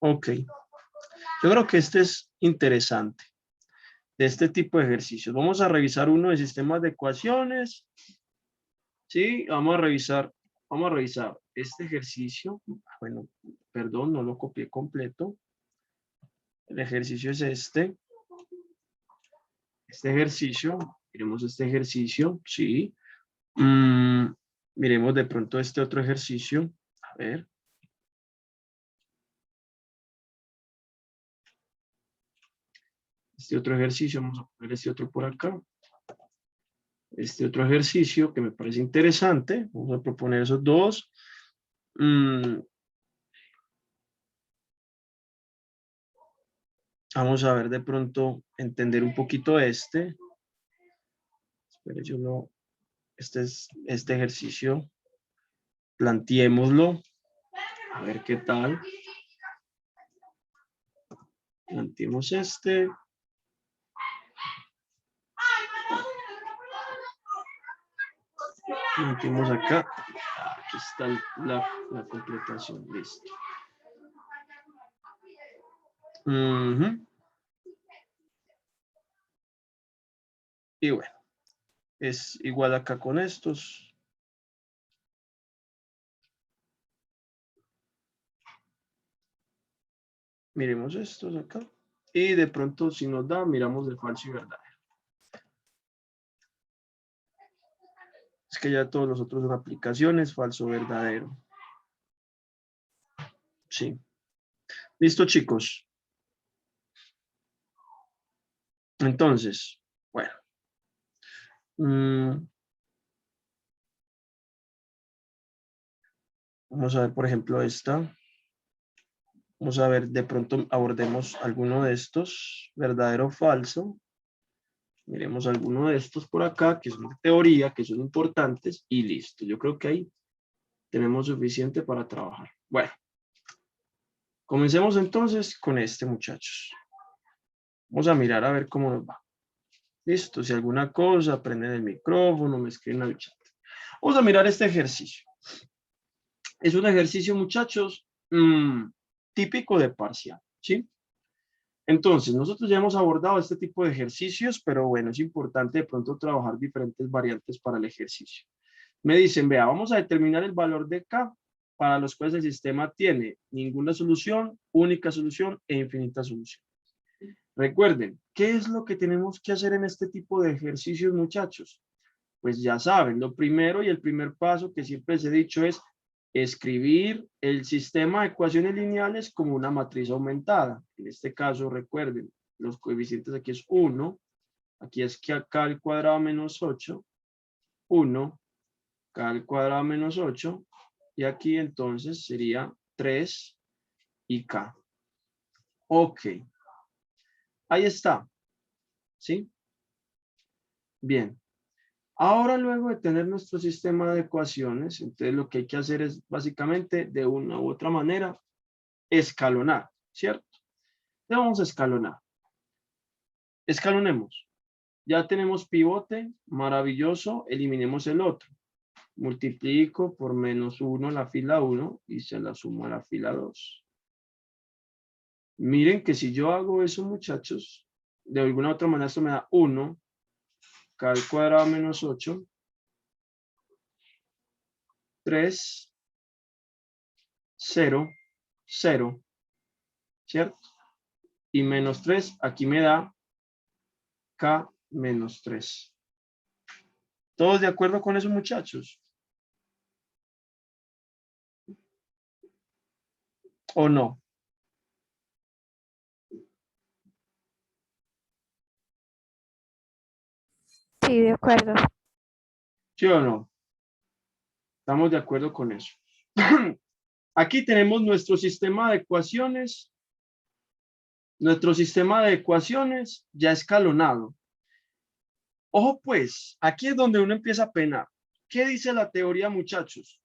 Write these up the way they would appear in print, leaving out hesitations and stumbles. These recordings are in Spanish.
Ok. Yo creo que este es interesante, de este tipo de ejercicios. Vamos a revisar uno de sistemas de ecuaciones. Sí, vamos a revisar este ejercicio. Bueno, perdón, no lo copié completo. El ejercicio es este. Este ejercicio, miremos este ejercicio, sí. Miremos de pronto este otro ejercicio. A ver. Este otro ejercicio, vamos a poner este otro por acá. Este otro ejercicio que me parece interesante. Vamos a proponer esos dos. Vamos a ver de pronto, entender un poquito este. Espere, yo no. Este ejercicio. Planteémoslo. A ver qué tal. Planteemos este. Planteemos acá. Aquí está la completación. Listo. Y bueno, es igual acá con estos. Miremos estos acá. Y de pronto, si nos da, miramos el falso y verdadero. Es que ya todos los otros son aplicaciones, falso, verdadero. Sí. Listo, chicos. Entonces, bueno. Vamos a ver, por ejemplo, esta. Vamos a ver, de pronto abordemos alguno de estos, verdadero o falso. Miremos alguno de estos por acá, que son de teoría, que son importantes, y listo. Yo creo que ahí tenemos suficiente para trabajar. Bueno, comencemos entonces con este, muchachos. Vamos a mirar a ver cómo nos va. Listo, si alguna cosa, prenden el micrófono, me escriben al chat. Vamos a mirar este ejercicio. Es un ejercicio, muchachos, típico de parcial, ¿sí? Entonces, nosotros ya hemos abordado este tipo de ejercicios, pero bueno, es importante de pronto trabajar diferentes variantes para el ejercicio. Me dicen, vea, vamos a determinar el valor de K para los cuales el sistema tiene ninguna solución, única solución e infinita solución. Recuerden, ¿qué es lo que tenemos que hacer en este tipo de ejercicios, muchachos? Pues ya saben, lo primero y el primer paso que siempre les he dicho es escribir el sistema de ecuaciones lineales como una matriz aumentada. En este caso, recuerden, los coeficientes aquí es 1, aquí es que acá al cuadrado menos 8, 1, K al cuadrado menos 8, y aquí entonces sería 3 y K. Ok, ahí está, ¿sí? Bien. Ahora, luego de tener nuestro sistema de ecuaciones, entonces lo que hay que hacer es básicamente de una u otra manera escalonar, ¿cierto? Ya vamos a escalonar. Escalonemos. Ya tenemos pivote, maravilloso, eliminemos el otro. Multiplico por menos 1 la fila 1 y se la sumo a la fila 2. Miren que si yo hago eso, muchachos, de alguna otra manera esto me da 1, K al cuadrado menos 8, 3, 0, 0, ¿cierto? Y menos 3, aquí me da K menos 3. ¿Todos de acuerdo con eso, muchachos? ¿O no? Sí, de acuerdo. ¿Sí o no? Estamos de acuerdo con eso. Aquí tenemos nuestro sistema de ecuaciones. Nuestro sistema de ecuaciones ya escalonado. Ojo pues, aquí es donde uno empieza a penar. ¿Qué dice la teoría, muchachos?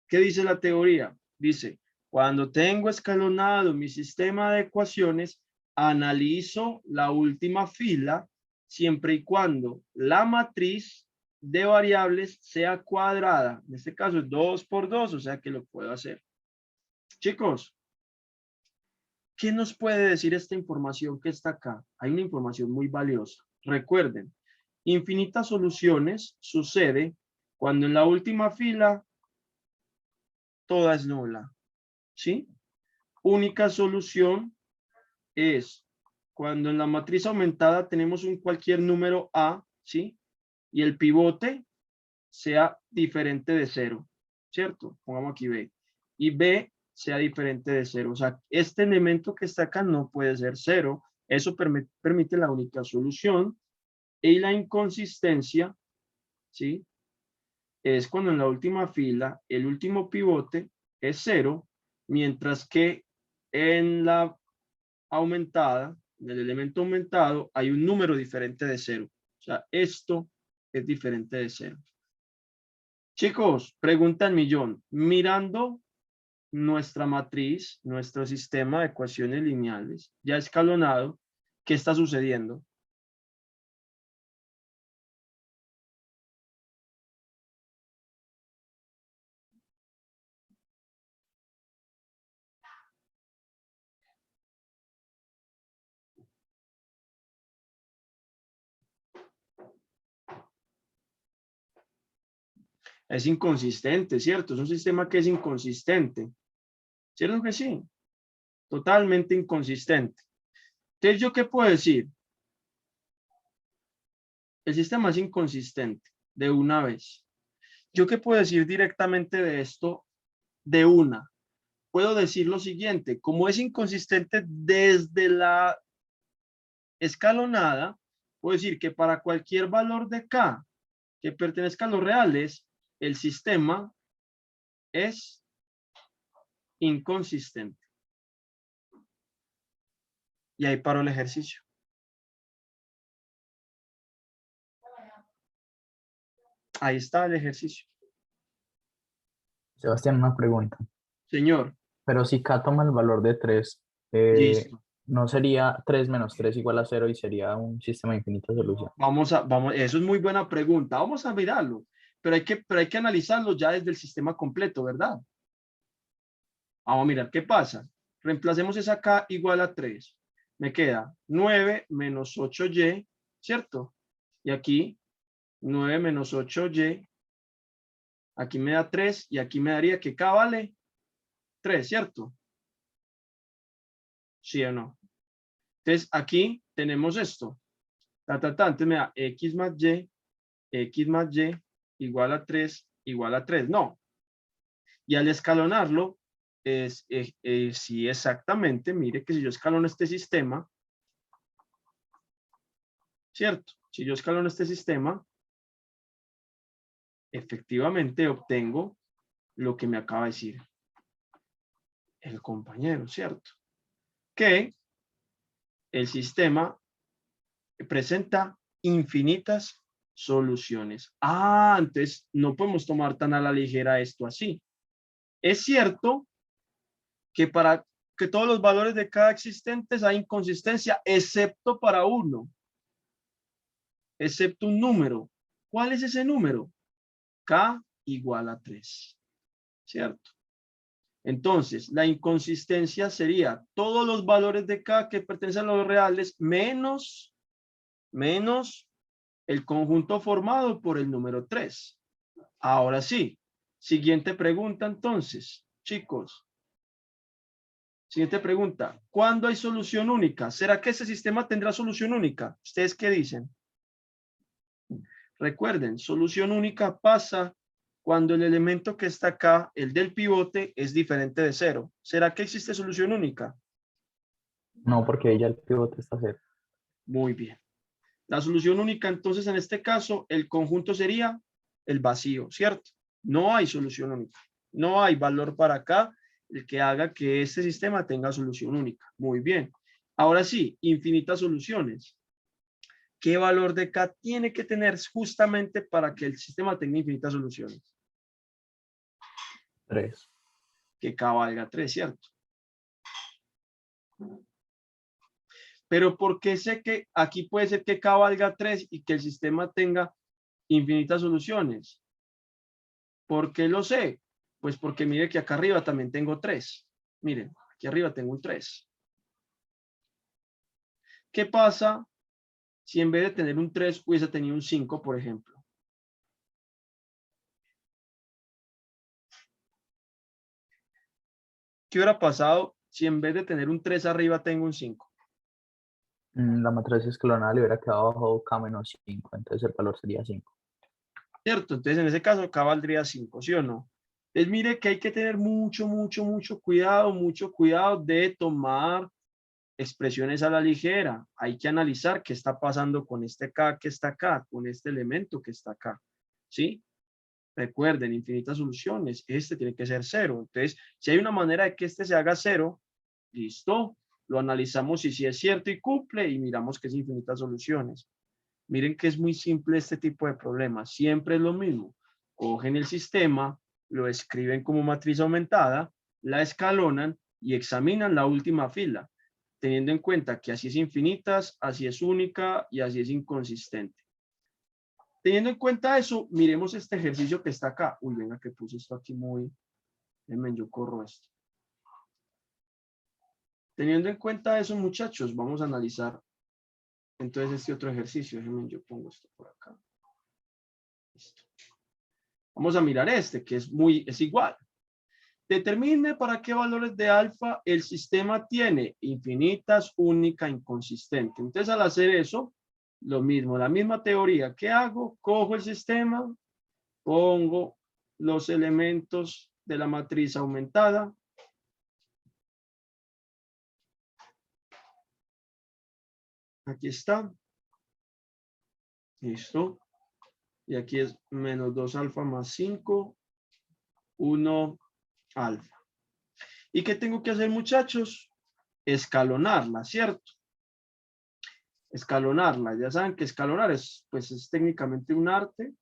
¿Qué dice la teoría? Dice, cuando tengo escalonado mi sistema de ecuaciones, analizo la última fila siempre y cuando la matriz de variables sea cuadrada. En este caso es 2 por 2, o sea que lo puedo hacer. Chicos, ¿Qué nos puede decir esta información que está acá? Hay una información muy valiosa. Recuerden, infinitas soluciones sucede cuando en la última fila toda es nula, ¿sí? Única solución es cuando en la matriz aumentada tenemos un cualquier número A, ¿sí? Y el pivote sea diferente de 0, ¿cierto? Pongamos aquí B. Y B sea diferente de 0. O sea, este elemento que está acá no puede ser 0. Eso permite la única solución. Y la inconsistencia, ¿sí? Es cuando en la última fila el último pivote es 0, mientras que en la aumentada, en el elemento aumentado, hay un número diferente de 0. O sea, esto es diferente de 0. Chicos, pregunta al millón. Mirando nuestra matriz, nuestro sistema de ecuaciones lineales, ya escalonado, ¿qué está sucediendo? Es inconsistente, ¿cierto? Es un sistema que es inconsistente. ¿Cierto que sí? Totalmente inconsistente. Entonces, ¿yo qué puedo decir? El sistema es inconsistente de una vez. ¿Yo qué puedo decir directamente de esto de una? Puedo decir lo siguiente, como es inconsistente desde la escalonada, puedo decir que para cualquier valor de K que pertenezca a los reales, el sistema es inconsistente. Y ahí paro el ejercicio. Ahí está el ejercicio. Sebastián, una pregunta. Señor, Pero si K toma el valor de 3, listo. ¿no sería 3 menos 3 igual a 0 y sería un sistema de infinita solución? Vamos, eso es muy buena pregunta. Vamos a mirarlo, pero hay que analizarlo ya desde el sistema completo, ¿verdad? Vamos a mirar qué pasa. Reemplacemos esa K igual a 3. Me queda 9 menos 8Y, ¿cierto? Y aquí 9 menos 8Y. Aquí me da 3 y aquí me daría que K vale 3, ¿cierto? ¿Sí o no? Entonces aquí tenemos esto. Entonces me da X más Y igual a 3 igual a 3. No. Y al escalonarlo, sí, exactamente. Mire que si yo escalono este sistema, ¿cierto? Si yo escalono este sistema, efectivamente obtengo lo que me acaba de decir el compañero, ¿cierto? Que el sistema presenta infinitas soluciones. Ah, entonces no podemos tomar tan a la ligera esto así. Es cierto que para que todos los valores de cada existente hay inconsistencia, excepto para uno, excepto un número. ¿Cuál es ese número? K igual a 3, ¿cierto? Entonces, la inconsistencia sería todos los valores de K que pertenecen a los reales menos el conjunto formado por el número 3. Ahora sí, siguiente pregunta entonces, chicos. Siguiente pregunta. ¿Cuándo hay solución única? ¿Será que ese sistema tendrá solución única? ¿Ustedes qué dicen? Recuerden, solución única pasa cuando el elemento que está acá, el del pivote, es diferente de 0. ¿Será que existe solución única? No, porque ya el pivote está 0. Muy bien. La solución única, entonces, en este caso, el conjunto sería el vacío, ¿cierto? No hay solución única. No hay valor para acá el que haga que este sistema tenga solución única. Muy bien. Ahora sí, infinitas soluciones. ¿Qué valor de K tiene que tener justamente para que el sistema tenga infinitas soluciones? 3. Que K valga 3, ¿cierto? Pero ¿por qué sé que aquí puede ser que K valga 3 y que el sistema tenga infinitas soluciones? ¿Por qué lo sé? Pues porque mire que acá arriba también tengo 3. Miren, aquí arriba tengo un 3. ¿Qué pasa si en vez de tener un 3 hubiese tenido un 5, por ejemplo? ¿Qué hubiera pasado si en vez de tener un 3 arriba tengo un 5? La matriz escalonada le hubiera quedado bajo K menos 5, entonces el valor sería 5. ¿Cierto? Entonces, en ese caso, K valdría 5, ¿sí o no? Entonces, mire que hay que tener mucho cuidado de tomar expresiones a la ligera. Hay que analizar qué está pasando con este K que está acá, con este elemento que está acá, ¿sí? Recuerden, infinitas soluciones, este tiene que ser 0. Entonces, si hay una manera de que este se haga 0, listo, lo analizamos y si es cierto y cumple y miramos que es infinitas soluciones. Miren que es muy simple este tipo de problemas. Siempre es lo mismo. Cogen el sistema, lo escriben como matriz aumentada, la escalonan y examinan la última fila, teniendo en cuenta que así es infinitas, así es única y así es inconsistente. Teniendo en cuenta eso, miremos este ejercicio que está acá. Uy, venga, que puse esto aquí muy... Déjenme, yo corro esto. Teniendo en cuenta eso, muchachos, vamos a analizar entonces este otro ejercicio. Déjenme, yo pongo esto por acá. Listo. Vamos a mirar este, que es igual. Determine para qué valores de alfa el sistema tiene infinitas, única, inconsistente. Entonces, al hacer eso, lo mismo, la misma teoría. ¿Qué hago? Cojo el sistema, pongo los elementos de la matriz aumentada. Aquí está. Listo. Y aquí es menos 2 alfa más 5, 1 alfa. ¿Y qué tengo que hacer, muchachos? Escalonarla, ¿cierto? Escalonarla. Ya saben que escalonar pues es técnicamente un arte.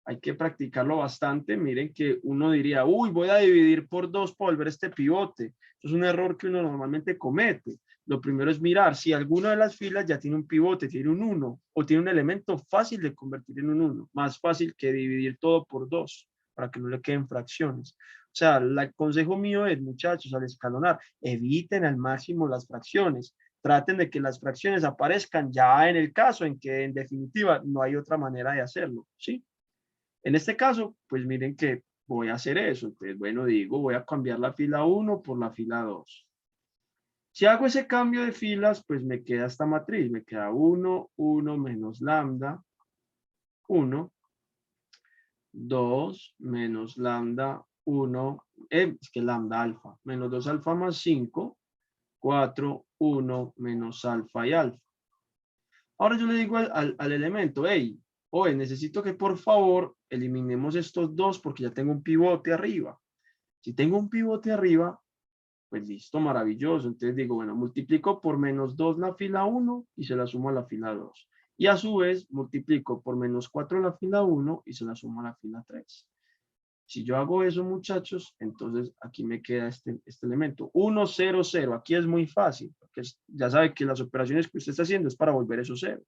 Hay que practicarlo bastante. Miren que uno diría, uy, voy a dividir por 2 para volver este pivote. Eso es un error que uno normalmente comete. Lo primero es mirar si alguna de las filas ya tiene un pivote, tiene un 1 o tiene un elemento fácil de convertir en un 1. Más fácil que dividir todo por 2 para que no le queden fracciones. O sea, el consejo mío es, muchachos, al escalonar, eviten al máximo las fracciones. Traten de que las fracciones aparezcan ya en el caso en que en definitiva no hay otra manera de hacerlo, ¿sí? En este caso, pues miren que voy a hacer eso. Entonces, bueno, digo, voy a cambiar la fila 1 por la fila 2. Si hago ese cambio de filas, pues me queda esta matriz. Me queda 1, 1 menos lambda, 1, 2 menos lambda, 1, es que lambda alfa, menos 2 alfa más 5, 4, 1 menos alfa y alfa. Ahora yo le digo al elemento, hey, oye, necesito que por favor eliminemos estos dos porque ya tengo un pivote arriba. Si tengo un pivote arriba, pues listo, maravilloso. Entonces digo, bueno, multiplico por menos 2 la fila 1 y se la sumo a la fila 2. Y a su vez multiplico por menos 4 la fila 1 y se la sumo a la fila 3. Si yo hago eso, muchachos, entonces aquí me queda este elemento. 1, 0, 0. Aquí es muy fácil, porque ya sabe que las operaciones que usted está haciendo es para volver eso 0.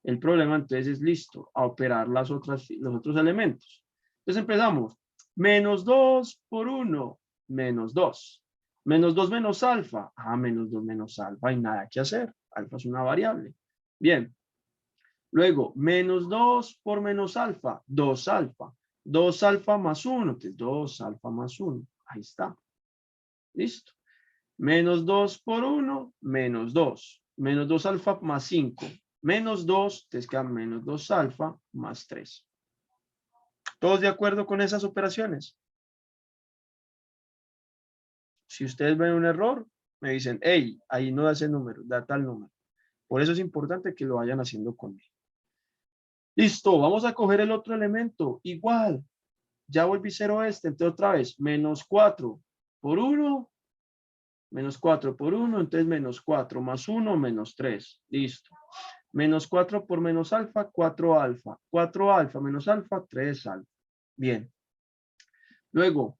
El problema entonces es listo, a operar los otros elementos. Entonces empezamos. Menos 2 por 1, menos 2. Menos 2 menos alfa. Menos 2 menos alfa, hay nada que hacer. Alfa es una variable. Bien. Luego, menos 2 por menos alfa, 2 alfa. 2 alfa más 1, que es 2 alfa más 1. Ahí está. Listo. Menos 2 por 1, menos 2. Menos 2 alfa más 5. Menos 2, te queda menos 2 alfa más 3. ¿Todos de acuerdo con esas operaciones? Si ustedes ven un error, me dicen, hey, ahí no da ese número, da tal número. Por eso es importante que lo vayan haciendo conmigo. Listo, vamos a coger el otro elemento. Igual, ya volví cero entonces otra vez, menos 4 por 1, menos 4 por 1, entonces menos 4 más 1, menos 3. Listo. Menos 4 por menos alfa, 4 alfa. 4 alfa menos alfa, 3 alfa. Bien. Luego,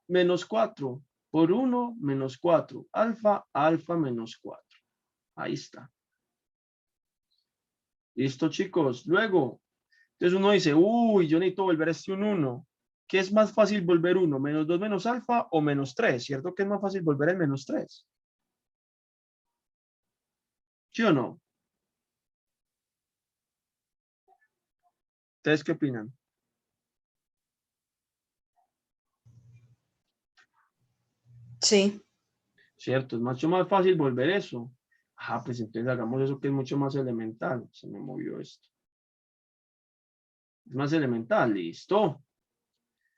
menos 4 por 1, menos 4. Alfa, alfa menos 4. Ahí está. Listo, chicos. Luego, entonces uno dice, uy, yo necesito volver a este un 1. ¿Qué es más fácil volver 1? ¿Menos 2 menos alfa o menos 3? ¿Cierto que es más fácil volver el menos 3? ¿Sí o no? ¿Ustedes qué opinan? Sí. ¿Cierto? Es mucho más fácil volver eso. Ah, pues entonces hagamos eso que es mucho más elemental. Se me movió esto. Es más elemental, listo.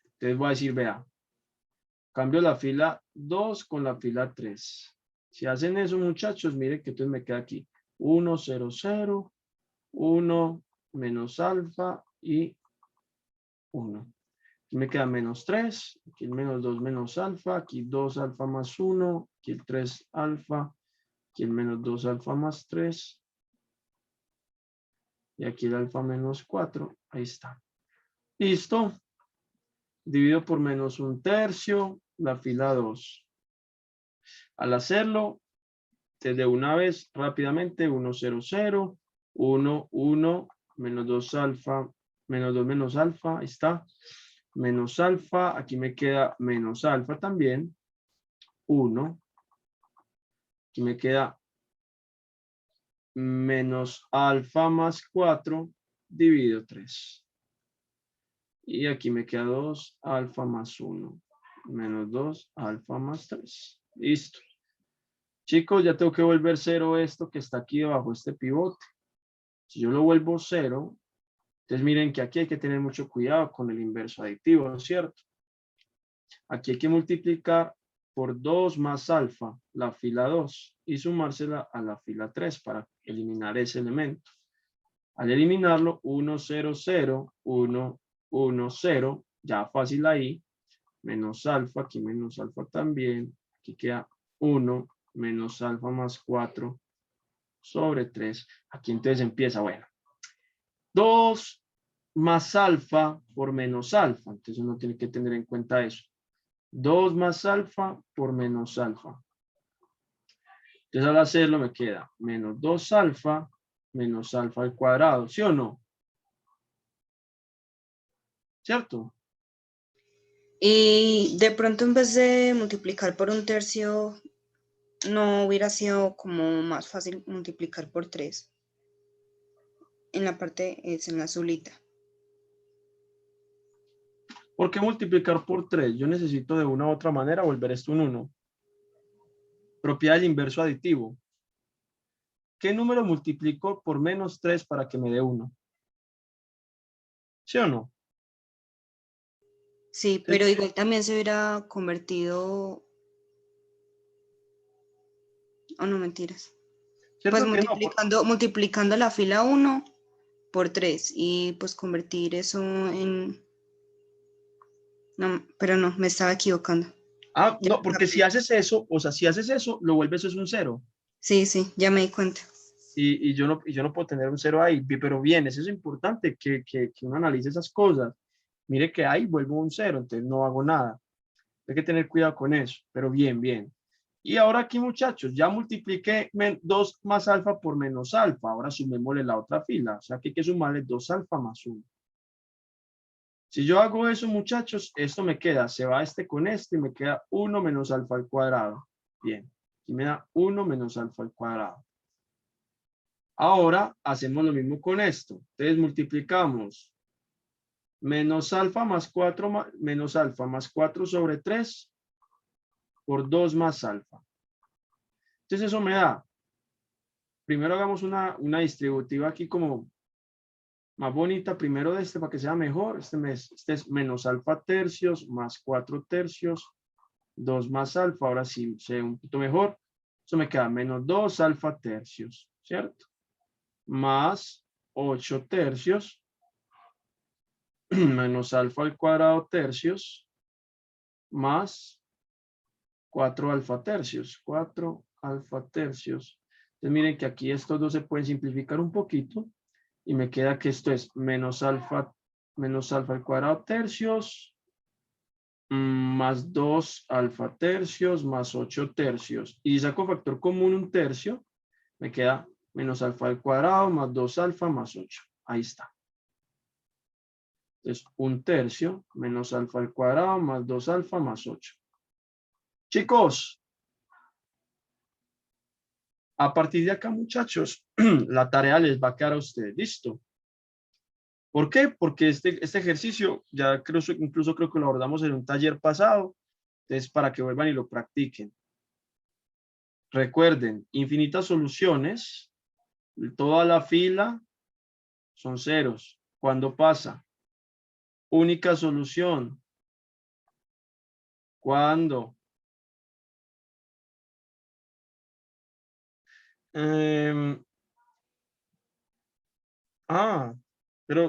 Entonces voy a decir, vea, cambio la fila 2 con la fila 3. Si hacen eso, muchachos, miren que entonces me queda aquí 1, 0, 0, 1, menos alfa y 1. Aquí me queda menos 3, aquí el menos 2 menos alfa, aquí 2 alfa más 1, aquí el 3 alfa, aquí el menos 2 alfa más 3, y aquí el alfa menos 4, ahí está. Listo. Divido por menos 1/3, la fila 2. Al hacerlo, de una vez, rápidamente, 1, 0, 0, 1, 1, menos 2 alfa, menos 2 menos alfa, ahí está. Menos alfa, aquí me queda menos alfa también, 1. Aquí me queda menos alfa más 4, dividido 3. Y aquí me queda 2 alfa más 1, menos 2 alfa más 3. Listo. Chicos, ya tengo que volver 0 esto que está aquí debajo, este pivote. Si yo lo vuelvo 0, entonces miren que aquí hay que tener mucho cuidado con el inverso aditivo, ¿cierto? Aquí hay que multiplicar por 2 más alfa, la fila 2, y sumársela a la fila 3 para eliminar ese elemento. Al eliminarlo, 1, 0, 0, 1, 1, 0, ya fácil ahí, menos alfa, aquí menos alfa también, aquí queda 1, menos alfa más 4 sobre 3. Aquí entonces empieza, bueno, 2 más alfa por menos alfa, entonces uno tiene que tener en cuenta eso. 2 más alfa por menos alfa. Entonces al hacerlo me queda menos 2 alfa menos alfa al cuadrado, ¿sí o no? ¿Cierto? Y de pronto en vez de multiplicar por 1/3, ¿no hubiera sido como más fácil multiplicar por 3? En la parte, es en la azulita. ¿Por qué multiplicar por 3? Yo necesito de una u otra manera volver esto un 1. Propiedad del inverso aditivo. ¿Qué número multiplico por menos 3 para que me dé 1? ¿Sí o no? Sí, pero igual también se hubiera convertido... Oh, no, mentiras. Pues ¿Cierto que no? multiplicando la fila 1 por 3 y pues convertir eso en... No, pero no, me estaba equivocando. Ah, Ya no, me porque si capté. haces eso, o sea, si haces eso, lo vuelves es un 0. Sí, sí, ya me di cuenta. Y yo no puedo tener un 0 ahí, pero bien, eso es importante que uno analice esas cosas. Mire que ahí vuelvo un 0, entonces no hago nada. Hay que tener cuidado con eso, pero bien, bien. Y ahora aquí, muchachos, ya multipliqué 2 más alfa por menos alfa. Ahora sumémosle la otra fila. O sea que hay que sumarle 2 alfa más 1. Si yo hago eso, muchachos, esto me queda, se va este con este y me queda 1 menos alfa al cuadrado. Bien, aquí me da 1 menos alfa al cuadrado. Ahora hacemos lo mismo con esto. Entonces multiplicamos menos alfa más 4, menos alfa más 4 sobre 3 por 2 más alfa. Entonces eso me da, primero hagamos una distributiva aquí como más bonita, primero de este para que sea mejor. Este es menos alfa tercios más 4 tercios, 2 más alfa, ahora sí se ve un poquito mejor. Eso me queda menos 2 alfa tercios, ¿cierto? Más 8 tercios, menos alfa al cuadrado tercios, más 4 alfa tercios, 4 alfa tercios. Entonces miren que aquí estos dos se pueden simplificar un poquito y me queda que esto es menos alfa al cuadrado tercios, más 2 alfa tercios, más 8 tercios. Y saco factor común 1/3, me queda menos alfa al cuadrado, más 2 alfa, más 8. Ahí está. Entonces 1/3 menos alfa al cuadrado, más 2 alfa, más 8. Chicos, A partir de acá, muchachos, la tarea les va a quedar a ustedes. ¿Listo? ¿Por qué? Porque este ejercicio, ya creo, incluso creo que lo abordamos en un taller pasado, entonces para que vuelvan y lo practiquen. Recuerden, infinitas soluciones, toda la fila son ceros. ¿Cuándo pasa? Única solución. ¿Cuándo? Pero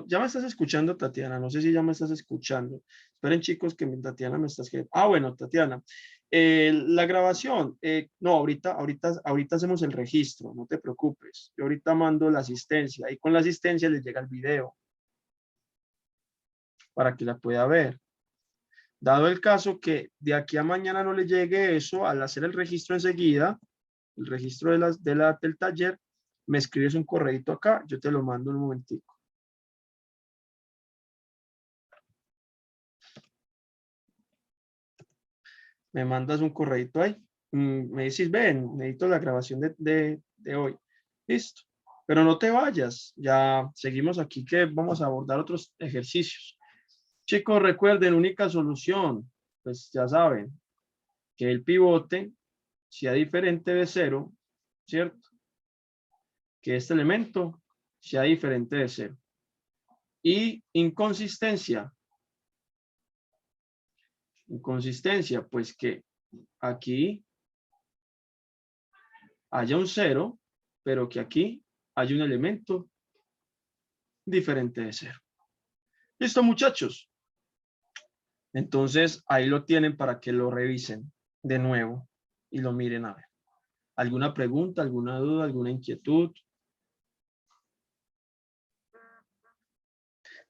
ya me estás escuchando, Tatiana. No sé si ya me estás escuchando. Esperen, chicos, que Tatiana me está escribiendo. Bueno, Tatiana. La grabación. No, ahorita hacemos el registro. No te preocupes. Yo ahorita mando la asistencia y con la asistencia les llega el video para que la pueda ver. Dado el caso que de aquí a mañana no le llegue eso, al hacer el registro enseguida, el registro del taller, me escribes un correíto acá, yo te lo mando en un momentico. Me mandas un correíto ahí. Me dices, ven, necesito la grabación de hoy. Listo. Pero no te vayas. Ya seguimos aquí que vamos a abordar otros ejercicios. Chicos, recuerden, única solución. Pues ya saben que el pivote sea diferente de 0, ¿cierto? Que este elemento sea diferente de 0. Y inconsistencia. Inconsistencia, pues que aquí haya un 0, pero que aquí hay un elemento diferente de 0. ¿Listo, muchachos? Entonces, ahí lo tienen para que lo revisen de nuevo y lo miren a ver. ¿Alguna pregunta, alguna duda, alguna inquietud?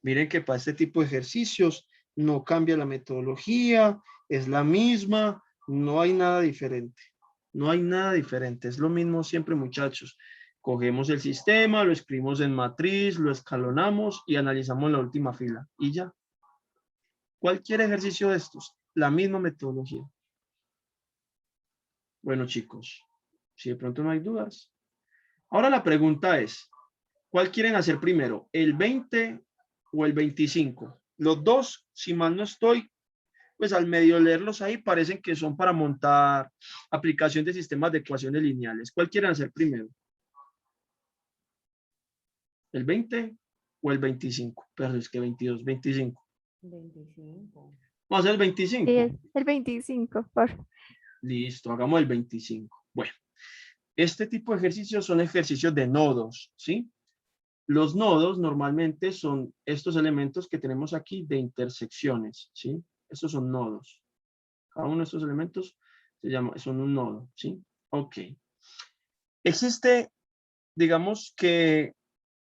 Miren que para este tipo de ejercicios no cambia la metodología, es la misma, no hay nada diferente. No hay nada diferente, es lo mismo siempre, muchachos. Cogemos el sistema, lo escribimos en matriz, lo escalonamos y analizamos la última fila. Y ya. Cualquier ejercicio de estos, la misma metodología. Bueno, chicos, si de pronto no hay dudas. Ahora la pregunta es, ¿cuál quieren hacer primero? ¿El 20 o el 25? Los dos, si mal no estoy, pues al medio leerlos ahí parecen que son para montar aplicación de sistemas de ecuaciones lineales. ¿Cuál quieren hacer primero? ¿El 20 o el 25? Pero es que 22, 25. 25. Vamos a hacer el Sí, 25. el 25, por Listo, hagamos el 25. Bueno, este tipo de ejercicios son ejercicios de nodos, ¿sí? Los nodos normalmente son estos elementos que tenemos aquí de intersecciones, ¿sí? Estos son nodos. Cada uno de estos elementos son un nodo, ¿sí? Ok. Existe, digamos que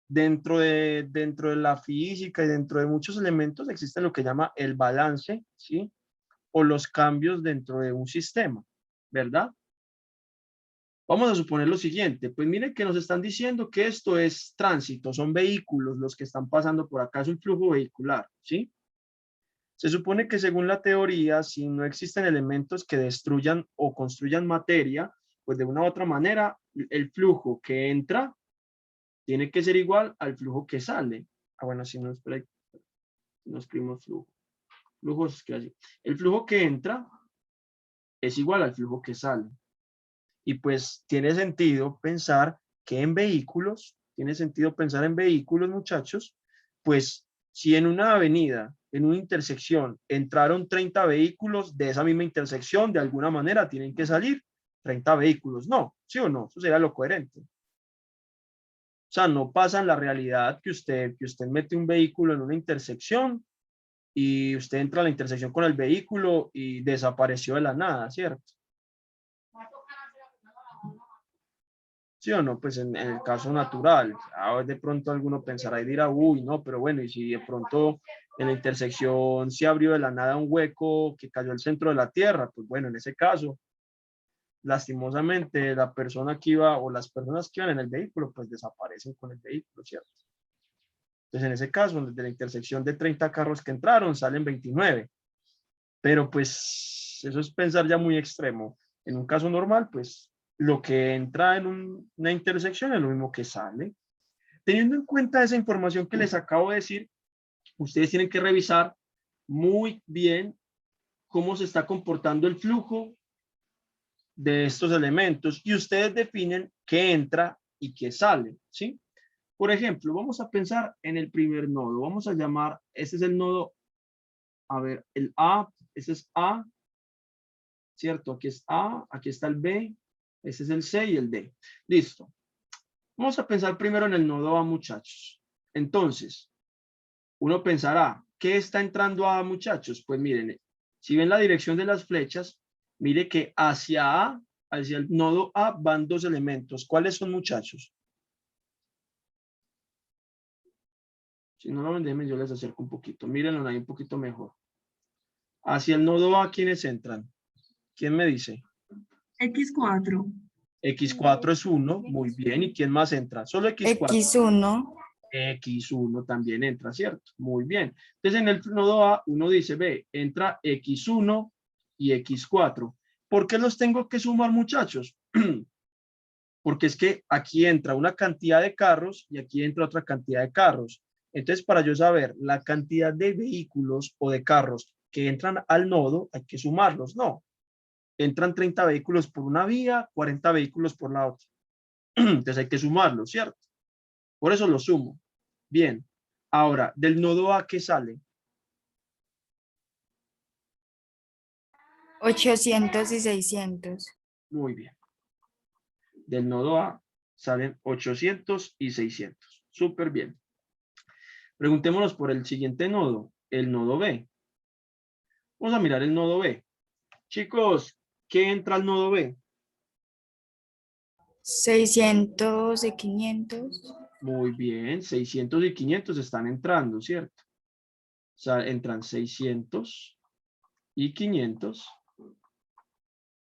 dentro de la física y dentro de muchos elementos existe lo que llama el balance, ¿sí? O los cambios dentro de un sistema, ¿verdad? Vamos a suponer lo siguiente, pues miren que nos están diciendo que esto es tránsito, son vehículos los que están pasando por acá, es un flujo vehicular, ¿sí? Se supone que según la teoría, si no existen elementos que destruyan o construyan materia, pues de una u otra manera, el flujo que entra tiene que ser igual al flujo que sale. Bueno, si no, espera, no escribimos flujo. Flujo es que así. El flujo que entra es igual al flujo que sale. Y pues tiene sentido pensar que en vehículos, muchachos, pues si en una avenida, en una intersección, entraron 30 vehículos de esa misma intersección, de alguna manera tienen que salir 30 vehículos. No, ¿sí o no? Eso sería lo coherente. O sea, no pasa en la realidad que usted mete un vehículo en una intersección y usted entra a la intersección con el vehículo y desapareció de la nada, ¿cierto? ¿Sí o no? Pues en el caso natural. De pronto alguno pensará y dirá, uy, no, pero bueno, y si de pronto en la intersección se abrió de la nada un hueco que cayó al centro de la Tierra, pues bueno, en ese caso, lastimosamente la persona que iba o las personas que iban en el vehículo, pues desaparecen con el vehículo, ¿cierto? Entonces en ese caso, desde la intersección de 30 carros que entraron, salen 29. Pero pues eso es pensar ya muy extremo. En un caso normal, pues lo que entra en una intersección es lo mismo que sale. Teniendo en cuenta esa información que les acabo de decir, ustedes tienen que revisar muy bien cómo se está comportando el flujo de estos elementos y ustedes definen qué entra y qué sale, ¿sí? Por ejemplo, vamos a pensar en el primer nodo. Vamos a llamar, este es el nodo, a ver, el A, ese es A, ¿cierto? Aquí es A, aquí está el B, ese es el C y el D. Listo. Vamos a pensar primero en el nodo A, muchachos. Entonces, uno pensará, ¿qué está entrando A, muchachos? Pues miren, si ven la dirección de las flechas, mire que hacia el nodo A van dos elementos. ¿Cuáles son, muchachos? Si no lo ven, déjenme, yo les acerco un poquito. Mírenlo ahí un poquito mejor. Hacia el nodo A, ¿quiénes entran? ¿Quién me dice? X4. X4 es 1, muy bien. ¿Y quién más entra? Solo X4. X1. X1 también entra, ¿cierto? Muy bien. Entonces en el nodo A uno dice, ve, entra X1 y X4. ¿Por qué los tengo que sumar, muchachos? Porque es que aquí entra una cantidad de carros y aquí entra otra cantidad de carros. Entonces, para yo saber la cantidad de vehículos o de carros que entran al nodo, hay que sumarlos, ¿no? Entran 30 vehículos por una vía, 40 vehículos por la otra. Entonces hay que sumarlos, ¿cierto? Por eso lo sumo. Bien. Ahora, del nodo A, ¿qué sale? 800 y 600. Muy bien. Del nodo A salen 800 y 600. Súper bien. Preguntémonos por el siguiente nodo, el nodo B. Vamos a mirar el nodo B. Chicos, ¿qué entra al nodo B? 600 y 500. Muy bien, 600 y 500 están entrando, ¿cierto? O sea, entran 600 y 500.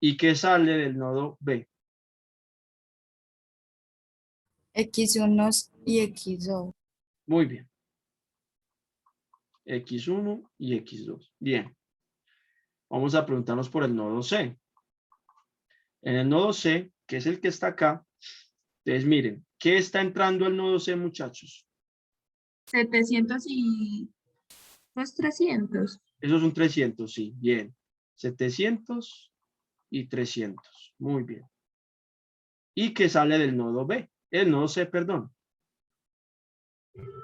¿Y qué sale del nodo B? X1 y X2. Muy bien. X1 y X2. Bien. Vamos a preguntarnos por el nodo C. En el nodo C, que es el que está acá, entonces miren, ¿qué está entrando al nodo C, muchachos? 700 y pues 300. Esos son 300, sí, bien. 700 y 300. Muy bien. ¿Y qué sale del nodo B? El nodo C, perdón.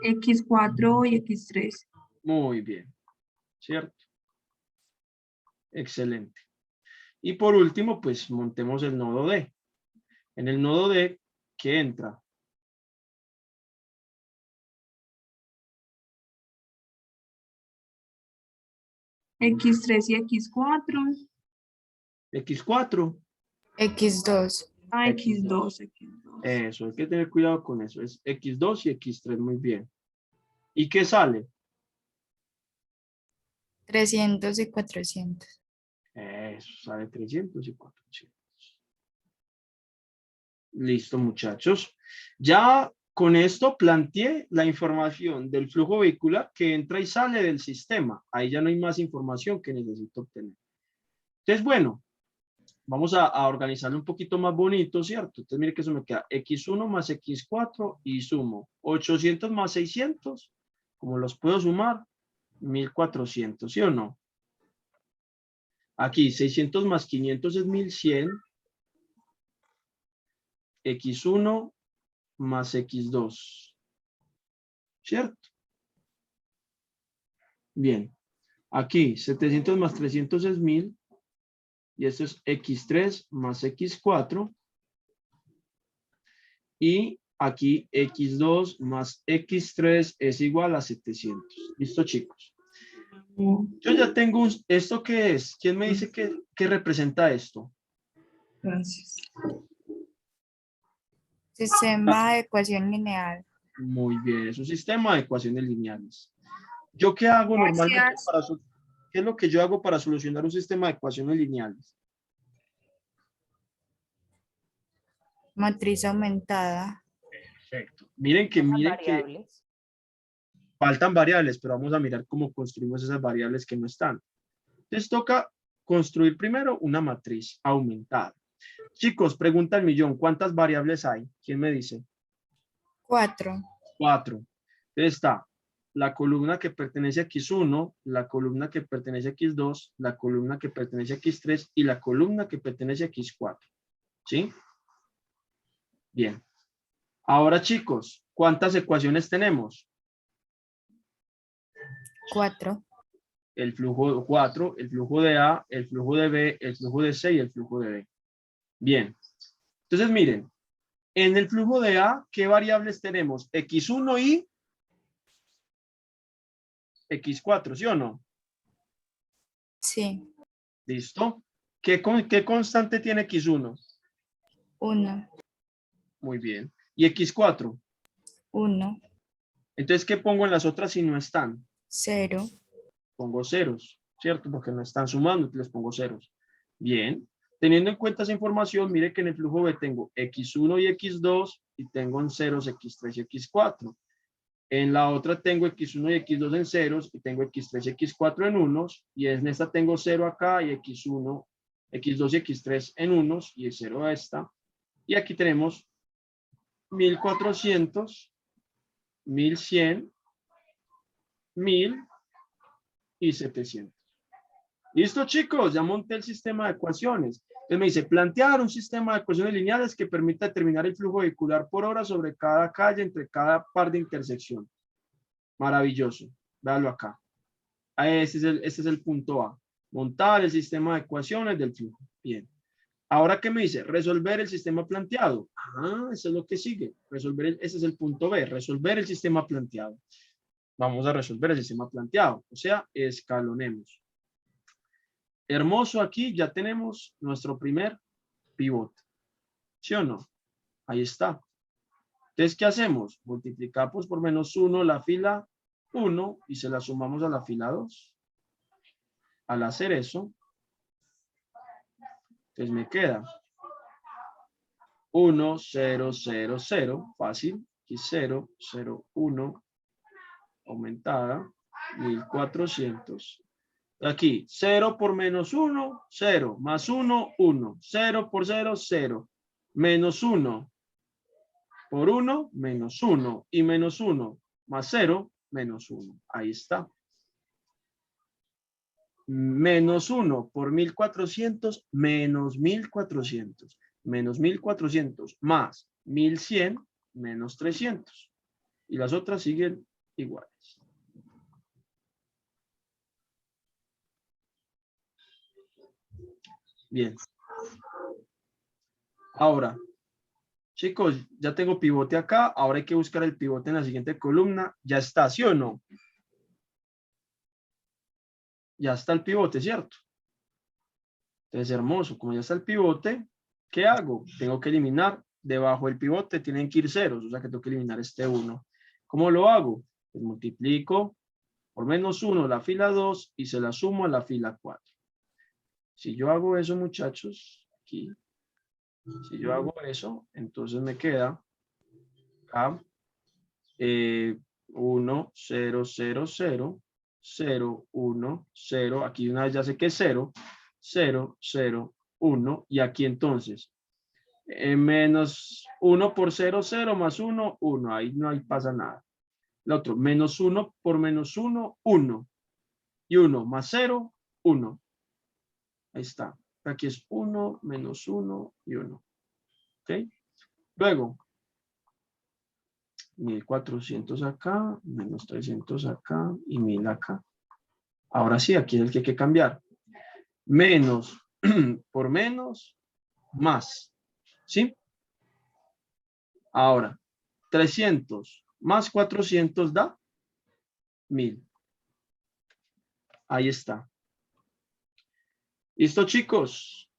X4 y X3. Muy bien. ¿Cierto? Excelente. Y por último, pues montemos el nodo D. En el nodo D, ¿qué entra? X3 y X4. X4. X2. Ah, X2. X2. Eso, hay que tener cuidado con eso. Es X2 y X3, muy bien. ¿Y qué sale? 300 y 400. Eso, sale 300 y 400. Listo, muchachos. Ya con esto planteé la información del flujo vehicular que entra y sale del sistema. Ahí ya no hay más información que necesito obtener. Entonces, bueno, vamos a organizarlo un poquito más bonito, ¿cierto? Entonces, mire que eso me queda X1 más X4 y sumo 800 más 600. Como los puedo sumar, 1400, ¿sí o no? Aquí 600 más 500 es 1100. X1 más X2. ¿Cierto? Bien. Aquí 700 más 300 es 1000. Y esto es X3 más X4. Y aquí X2 más X3 es igual a 700. ¿Listo, chicos? Yo ya tengo ¿esto qué es? ¿Quién me dice qué representa esto? Gracias. Sistema de ecuación lineal. Muy bien, es un sistema de ecuaciones lineales. ¿Yo qué hago normalmente Gracias. qué es lo que yo hago para solucionar un sistema de ecuaciones lineales? Matriz aumentada. Perfecto. Miren que Variables. faltan variables, pero vamos a mirar cómo construimos esas variables que no están. Entonces toca construir primero una matriz aumentada. Chicos, pregunta al millón, ¿cuántas variables hay? ¿Quién me dice? 4. 4. Entonces está la columna que pertenece a X1, la columna que pertenece a X2, la columna que pertenece a X3 y la columna que pertenece a X4. ¿Sí? Bien. Ahora, chicos, ¿cuántas ecuaciones tenemos? 4. El flujo 4, el flujo de A, el flujo de B, el flujo de C y el flujo de B. Bien. Entonces, miren, en el flujo de A, ¿qué variables tenemos? X1 y X4, ¿sí o no? Sí. ¿Listo? ¿Qué constante tiene X1? 1. Muy bien. ¿Y X4? 1. Entonces, ¿qué pongo en las otras si no están? 0. Pongo ceros, ¿cierto? Porque no están sumando, les pongo ceros. Bien. Teniendo en cuenta esa información, mire que en el flujo B tengo X1 y X2 y tengo en ceros X3 y X4. En la otra tengo X1 y X2 en ceros y tengo X3 y X4 en unos. Y en esta tengo 0 acá y X1, X2 y X3 en unos y el 0 a esta. Y aquí tenemos 1400, 1100, 1000 y 700. ¿Listo, chicos? Ya monté el sistema de ecuaciones. Entonces me dice, plantear un sistema de ecuaciones lineales que permita determinar el flujo vehicular por hora sobre cada calle entre cada par de intersección. Maravilloso. Véalo acá. Este es el punto A. Montar el sistema de ecuaciones del flujo. Bien. Ahora, ¿qué me dice? Resolver el sistema planteado. Ah, eso es lo que sigue. Ese es el punto B. Resolver el sistema planteado. Vamos a resolver el sistema planteado. O sea, escalonemos. Hermoso, aquí ya tenemos nuestro primer pivote. ¿Sí o no? Ahí está. Entonces, ¿qué hacemos? Multiplicamos por menos 1 la fila 1 y se la sumamos a la fila 2. Al hacer eso, entonces me queda 1, 0, 0, 0, fácil. Aquí 0, 0, 1, aumentada, 1400. Aquí, 0 por menos 1, 0, más 1, 1, 0 por 0, 0, menos 1 por 1, menos 1, y menos 1 más 0, menos 1. Ahí está. Menos 1 por 1400, menos 1400. Menos 1400 más 1100, menos 300. Y las otras siguen iguales. Bien. Ahora, chicos, ya tengo pivote acá. Ahora hay que buscar el pivote en la siguiente columna. Ya está, ¿sí o no? Ya está el pivote, ¿cierto? Entonces, hermoso. Como ya está el pivote, ¿qué hago? Tengo que eliminar. Debajo del pivote tienen que ir ceros. O sea que tengo que eliminar este 1. ¿Cómo lo hago? Pues multiplico por menos 1 la fila 2 y se la sumo a la fila 4. Si yo hago eso, muchachos, aquí, si yo hago eso, entonces me queda acá 1, 0, 0, 0, 0, 1, 0, aquí una vez ya sé que es 0, 0, 0, 1, y aquí entonces, menos 1 por 0, 0, más 1, 1, ahí no hay pasa nada. El otro, menos 1 por menos 1, 1, y 1 más 0, 1. Ahí está. Aquí es 1, menos 1 y 1. ¿Ok? Luego, 1400 acá, menos 300 acá y 1000 acá. Ahora sí, aquí es el que hay que cambiar. Menos por menos, más. ¿Sí? Ahora, 300 más 400 da 1000. Ahí está. ¿Listo, chicos?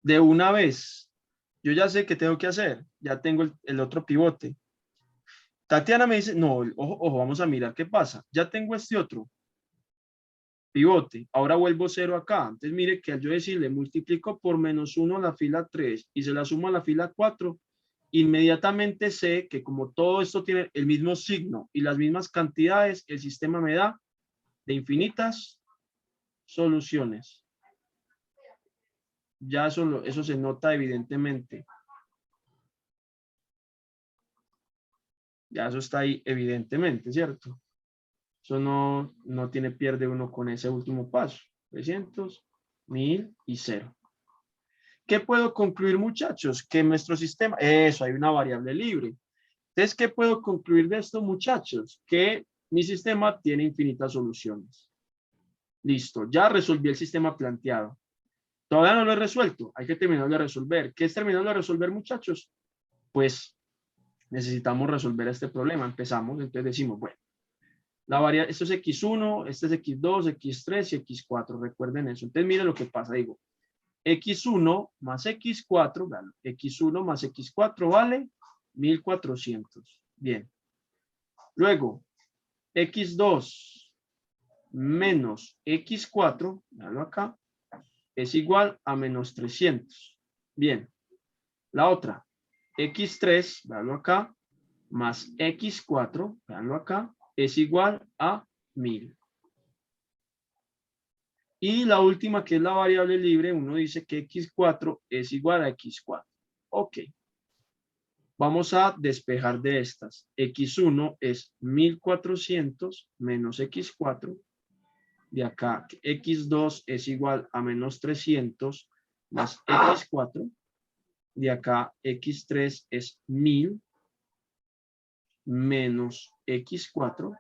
De una vez. Yo ya sé qué tengo que hacer. Ya tengo el otro pivote. Tatiana me dice, no, ojo, vamos a mirar qué pasa. Ya tengo este otro pivote. Ahora vuelvo 0 acá. Entonces mire que al yo decirle multiplico por menos 1 la fila 3 y se la sumo a la fila 4, inmediatamente sé que como todo esto tiene el mismo signo y las mismas cantidades, el sistema me da de infinitas soluciones. Ya eso se nota evidentemente. Ya eso está ahí evidentemente, ¿cierto? Eso no tiene pierde uno con ese último paso. 300, 1000 y 0. ¿Qué puedo concluir, muchachos? Que nuestro sistema, eso, hay una variable libre. Entonces, ¿qué puedo concluir de esto, muchachos? Que mi sistema tiene infinitas soluciones. Listo, ya resolví el sistema planteado. Todavía no lo he resuelto, hay que terminarlo de resolver. ¿Qué es terminarlo de resolver, muchachos? Pues necesitamos resolver este problema. Empezamos, entonces decimos, bueno, esto es x1, este es x2, x3 y x4. Recuerden eso. Entonces, miren lo que pasa. Digo, x1 más x4, vean, x1 más x4 vale 1400. Bien. Luego, x2 menos x4, veanlo acá, es igual a menos 300. Bien. La otra, x3, veanlo acá, más x4, veanlo acá, es igual a 1000. Y la última, que es la variable libre, uno dice que x4 es igual a x4. Ok. Vamos a despejar de estas. x1 es 1400 menos x4. De acá, x2 es igual a menos 300 más x4. De acá, x3 es 1000 menos x4.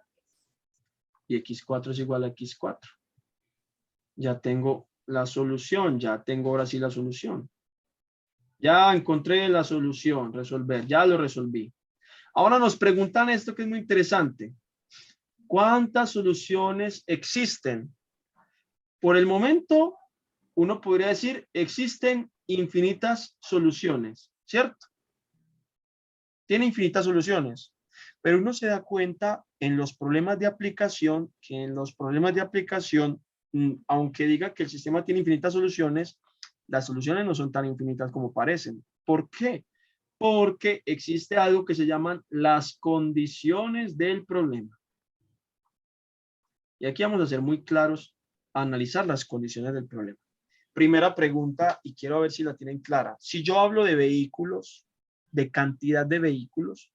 Y x4 es igual a x4. Ya tengo la solución, ya tengo ahora sí la solución. Ya encontré la solución, resolver, ya lo resolví. Ahora nos preguntan esto que es muy interesante. ¿Cuántas soluciones existen? Por el momento, uno podría decir, existen infinitas soluciones, ¿cierto? Tiene infinitas soluciones, pero uno se da cuenta en los problemas de aplicación, que en los problemas de aplicación, aunque diga que el sistema tiene infinitas soluciones, las soluciones no son tan infinitas como parecen. ¿Por qué? Porque existe algo que se llaman las condiciones del problema. Y aquí vamos a ser muy claros a analizar las condiciones del problema. Primera pregunta, y quiero ver si la tienen clara. Si yo hablo de vehículos, de cantidad de vehículos,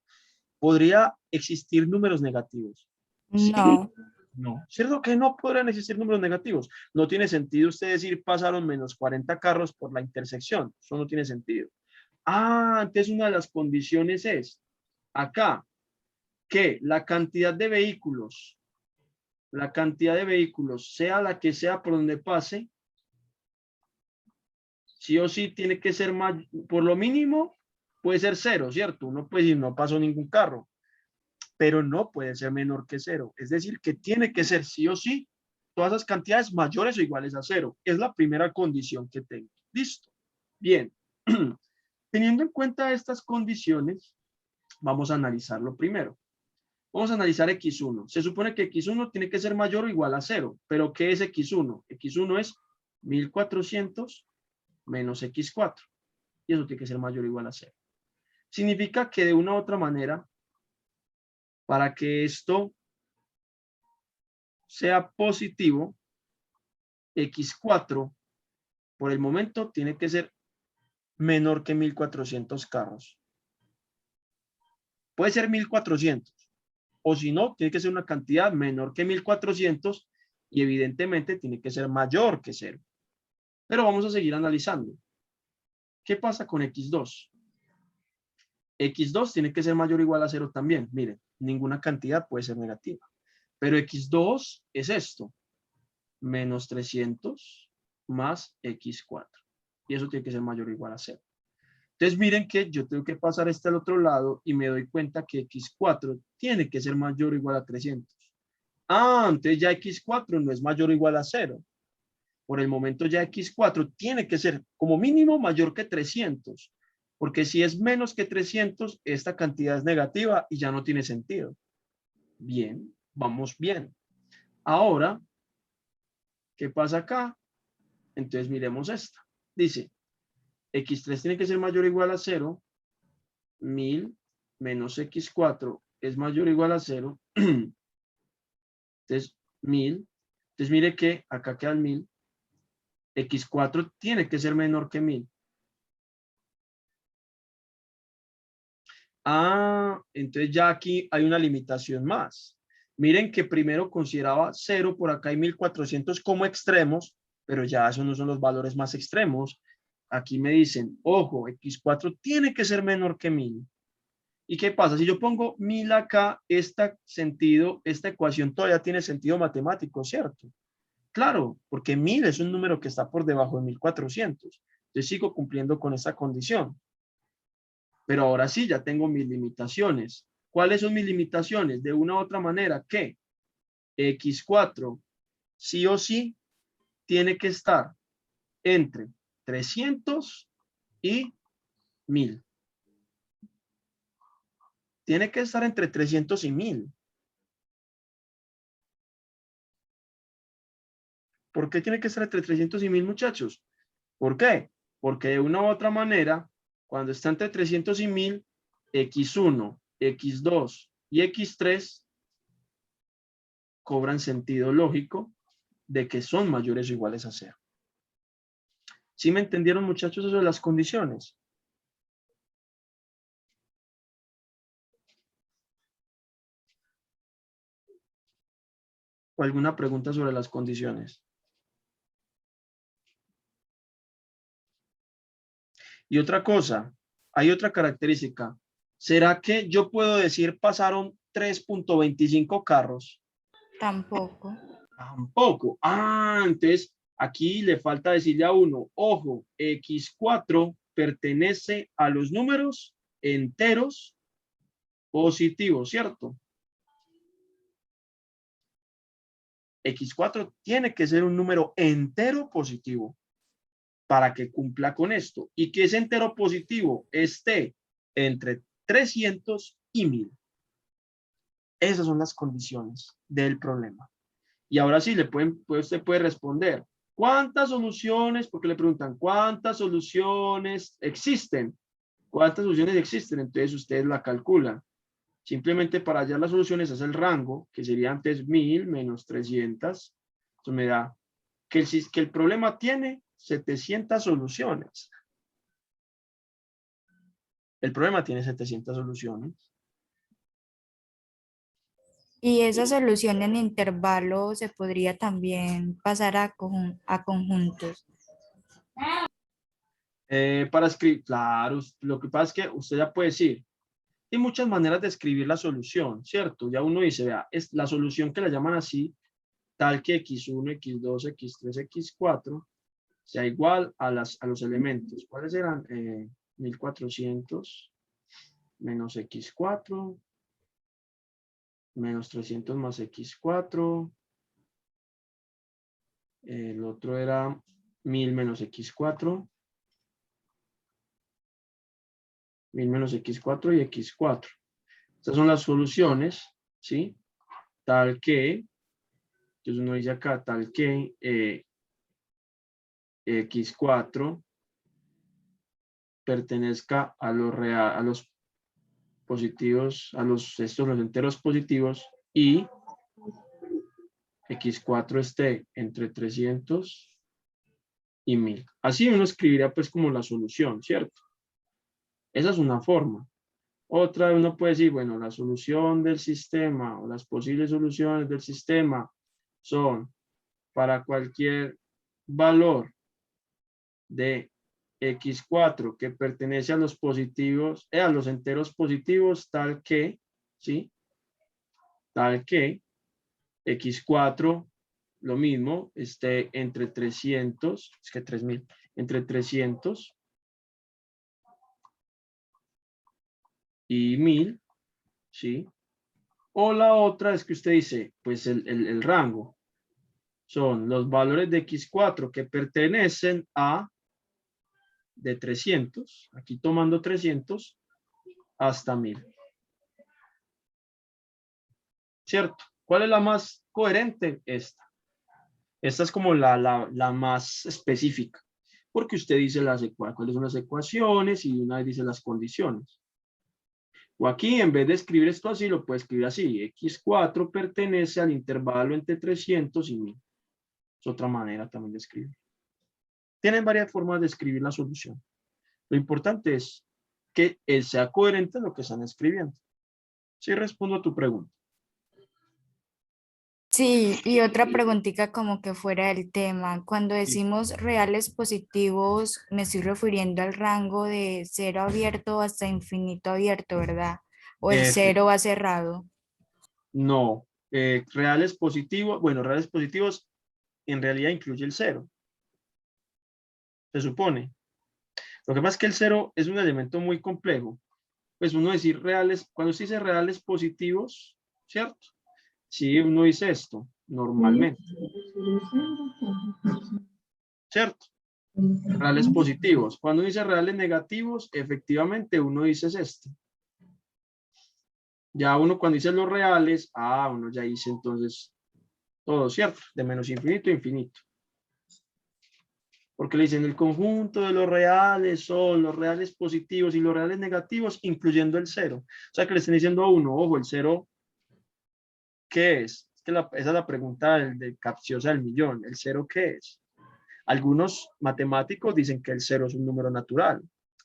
¿podría existir números negativos? ¿Sí? No. No. ¿Cierto que no podrían existir números negativos? No tiene sentido usted decir pasaron menos 40 carros por la intersección. Eso no tiene sentido. Ah, entonces una de las condiciones es acá que la cantidad de vehículos, sea la que sea por donde pase, sí o sí tiene que ser más, por lo mínimo puede ser 0, ¿cierto? Uno puede decir no pasó ningún carro, pero no puede ser menor que 0. Es decir, que tiene que ser sí o sí todas las cantidades mayores o iguales a 0. Es la primera condición que tengo. Listo. Bien. Teniendo en cuenta estas condiciones, vamos a analizarlo primero. Vamos a analizar x1. Se supone que x1 tiene que ser mayor o igual a 0. ¿Pero qué es x1? x1 es 1400 menos x4. Y eso tiene que ser mayor o igual a 0. Significa que de una u otra manera, para que esto sea positivo, x4 por el momento tiene que ser menor que 1400 carros. Puede ser 1400. O si no, tiene que ser una cantidad menor que 1400 y evidentemente tiene que ser mayor que 0. Pero vamos a seguir analizando. ¿Qué pasa con x2? x2 tiene que ser mayor o igual a 0 también. Miren, ninguna cantidad puede ser negativa. Pero x2 es esto. Menos 300 más x4. Y eso tiene que ser mayor o igual a 0. Entonces miren que yo tengo que pasar al otro lado y me doy cuenta que x4 tiene que ser mayor o igual a 300. Ah, entonces ya x4 no es mayor o igual a 0. Por el momento ya x4 tiene que ser como mínimo mayor que 300. Porque si es menos que 300, esta cantidad es negativa y ya no tiene sentido. Bien, vamos bien. Ahora, ¿qué pasa acá? Entonces miremos esta. Dice, x3 tiene que ser mayor o igual a 0. 1000 menos x4 es mayor o igual a 0. Entonces, 1000. Entonces mire que acá quedan 1000. X4 tiene que ser menor que 1000. Ah, entonces ya aquí hay una limitación más. Miren que primero consideraba 0, por acá hay 1400 como extremos, pero ya esos no son los valores más extremos. Aquí me dicen, ojo, X4 tiene que ser menor que 1000. ¿Y qué pasa? Si yo pongo 1000 acá, esta ecuación todavía tiene sentido matemático, ¿cierto? Claro, porque 1000 es un número que está por debajo de 1400. Yo sigo cumpliendo con esa condición. Pero ahora sí, ya tengo mis limitaciones. ¿Cuáles son mis limitaciones? De una u otra manera, que X4 sí o sí tiene que estar entre 300 y 1000. Tiene que estar entre 300 y 1000. ¿Por qué tiene que estar entre 300 y 1000, muchachos? ¿Por qué? Porque de una u otra manera, cuando está entre 300 y 1000, X1, X2 y X3 cobran sentido lógico de que son mayores o iguales a 0. ¿Sí me entendieron, muchachos, eso de las condiciones? ¿O alguna pregunta sobre las condiciones? Y otra cosa, hay otra característica. ¿Será que yo puedo decir pasaron 3.25 carros? Tampoco. Tampoco. Ah, entonces aquí le falta decirle a uno, ojo, X4 pertenece a los números enteros positivos, ¿cierto? X4 tiene que ser un número entero positivo para que cumpla con esto. Y que ese entero positivo esté entre 300 y 1000. Esas son las condiciones del problema. Y ahora sí, usted puede responder, ¿cuántas soluciones? Porque le preguntan, ¿cuántas soluciones existen? ¿Cuántas soluciones existen? Entonces ustedes la calculan. Simplemente para hallar las soluciones hace el rango, que sería antes 1000 menos 300. Eso me da que el problema tiene 700 soluciones. El problema tiene 700 soluciones. Y esa solución en intervalo se podría también pasar a conjuntos. Para escribir, claro, lo que pasa es que usted ya puede decir, hay muchas maneras de escribir la solución, ¿cierto? Ya uno dice, vea, es la solución que la llaman así, tal que X1, X2, X3, X4 sea igual a los elementos. ¿Cuáles eran? 1400 menos X4 menos 300 más X4. El otro era 1000 menos X4. 1000 menos X4 y X4. Estas son las soluciones, ¿sí? Tal que, entonces uno dice acá, tal que X4 pertenezca a los positivos, los enteros positivos, y X4 esté entre 300 y 1000. Así uno escribiría pues como la solución, ¿cierto? Esa es una forma. Otra, uno puede decir, bueno, la solución del sistema o las posibles soluciones del sistema son para cualquier valor de X4 que pertenece a los positivos, a los enteros positivos, tal que, ¿sí? Tal que X4, lo mismo, esté entre 300, es que 3000, entre 300 y 1000, ¿sí? O la otra es que usted dice, pues el rango son los valores de X4 que pertenecen a de 300, aquí tomando 300, hasta 1000. ¿Cierto? ¿Cuál es la más coherente? Esta. Esta es como la más específica, porque usted dice cuáles son las ecuaciones y una vez dice las condiciones. O aquí, en vez de escribir esto así, lo puede escribir así. X4 pertenece al intervalo entre 300 y 1000. Es otra manera también de escribir. Tienen varias formas de escribir la solución. Lo importante es que él sea coherente en lo que están escribiendo. Sí, respondo a tu pregunta. Sí, y otra preguntita como que fuera del tema. Cuando decimos reales positivos, me estoy refiriendo al rango de cero abierto hasta infinito abierto, ¿verdad? O el Efe- cero va cerrado. no, reales positivos, bueno, reales positivos en realidad incluye el cero, se supone. Lo que pasa es que el cero es un elemento muy complejo. Pues uno decir reales, cuando se dice reales positivos, ¿cierto? Sí, uno dice esto, normalmente, ¿cierto? Reales positivos. Cuando uno dice reales negativos, efectivamente uno dice es este. Ya uno cuando dice los reales, uno ya dice entonces todo, ¿cierto? De menos infinito a infinito. Porque le dicen el conjunto de los reales son los reales positivos y los reales negativos, incluyendo el cero. O sea que le están diciendo a uno, ojo, el cero, ¿qué es? Es que esa es la pregunta del capciosa del millón. ¿El cero qué es? Algunos matemáticos dicen que el cero es un número natural,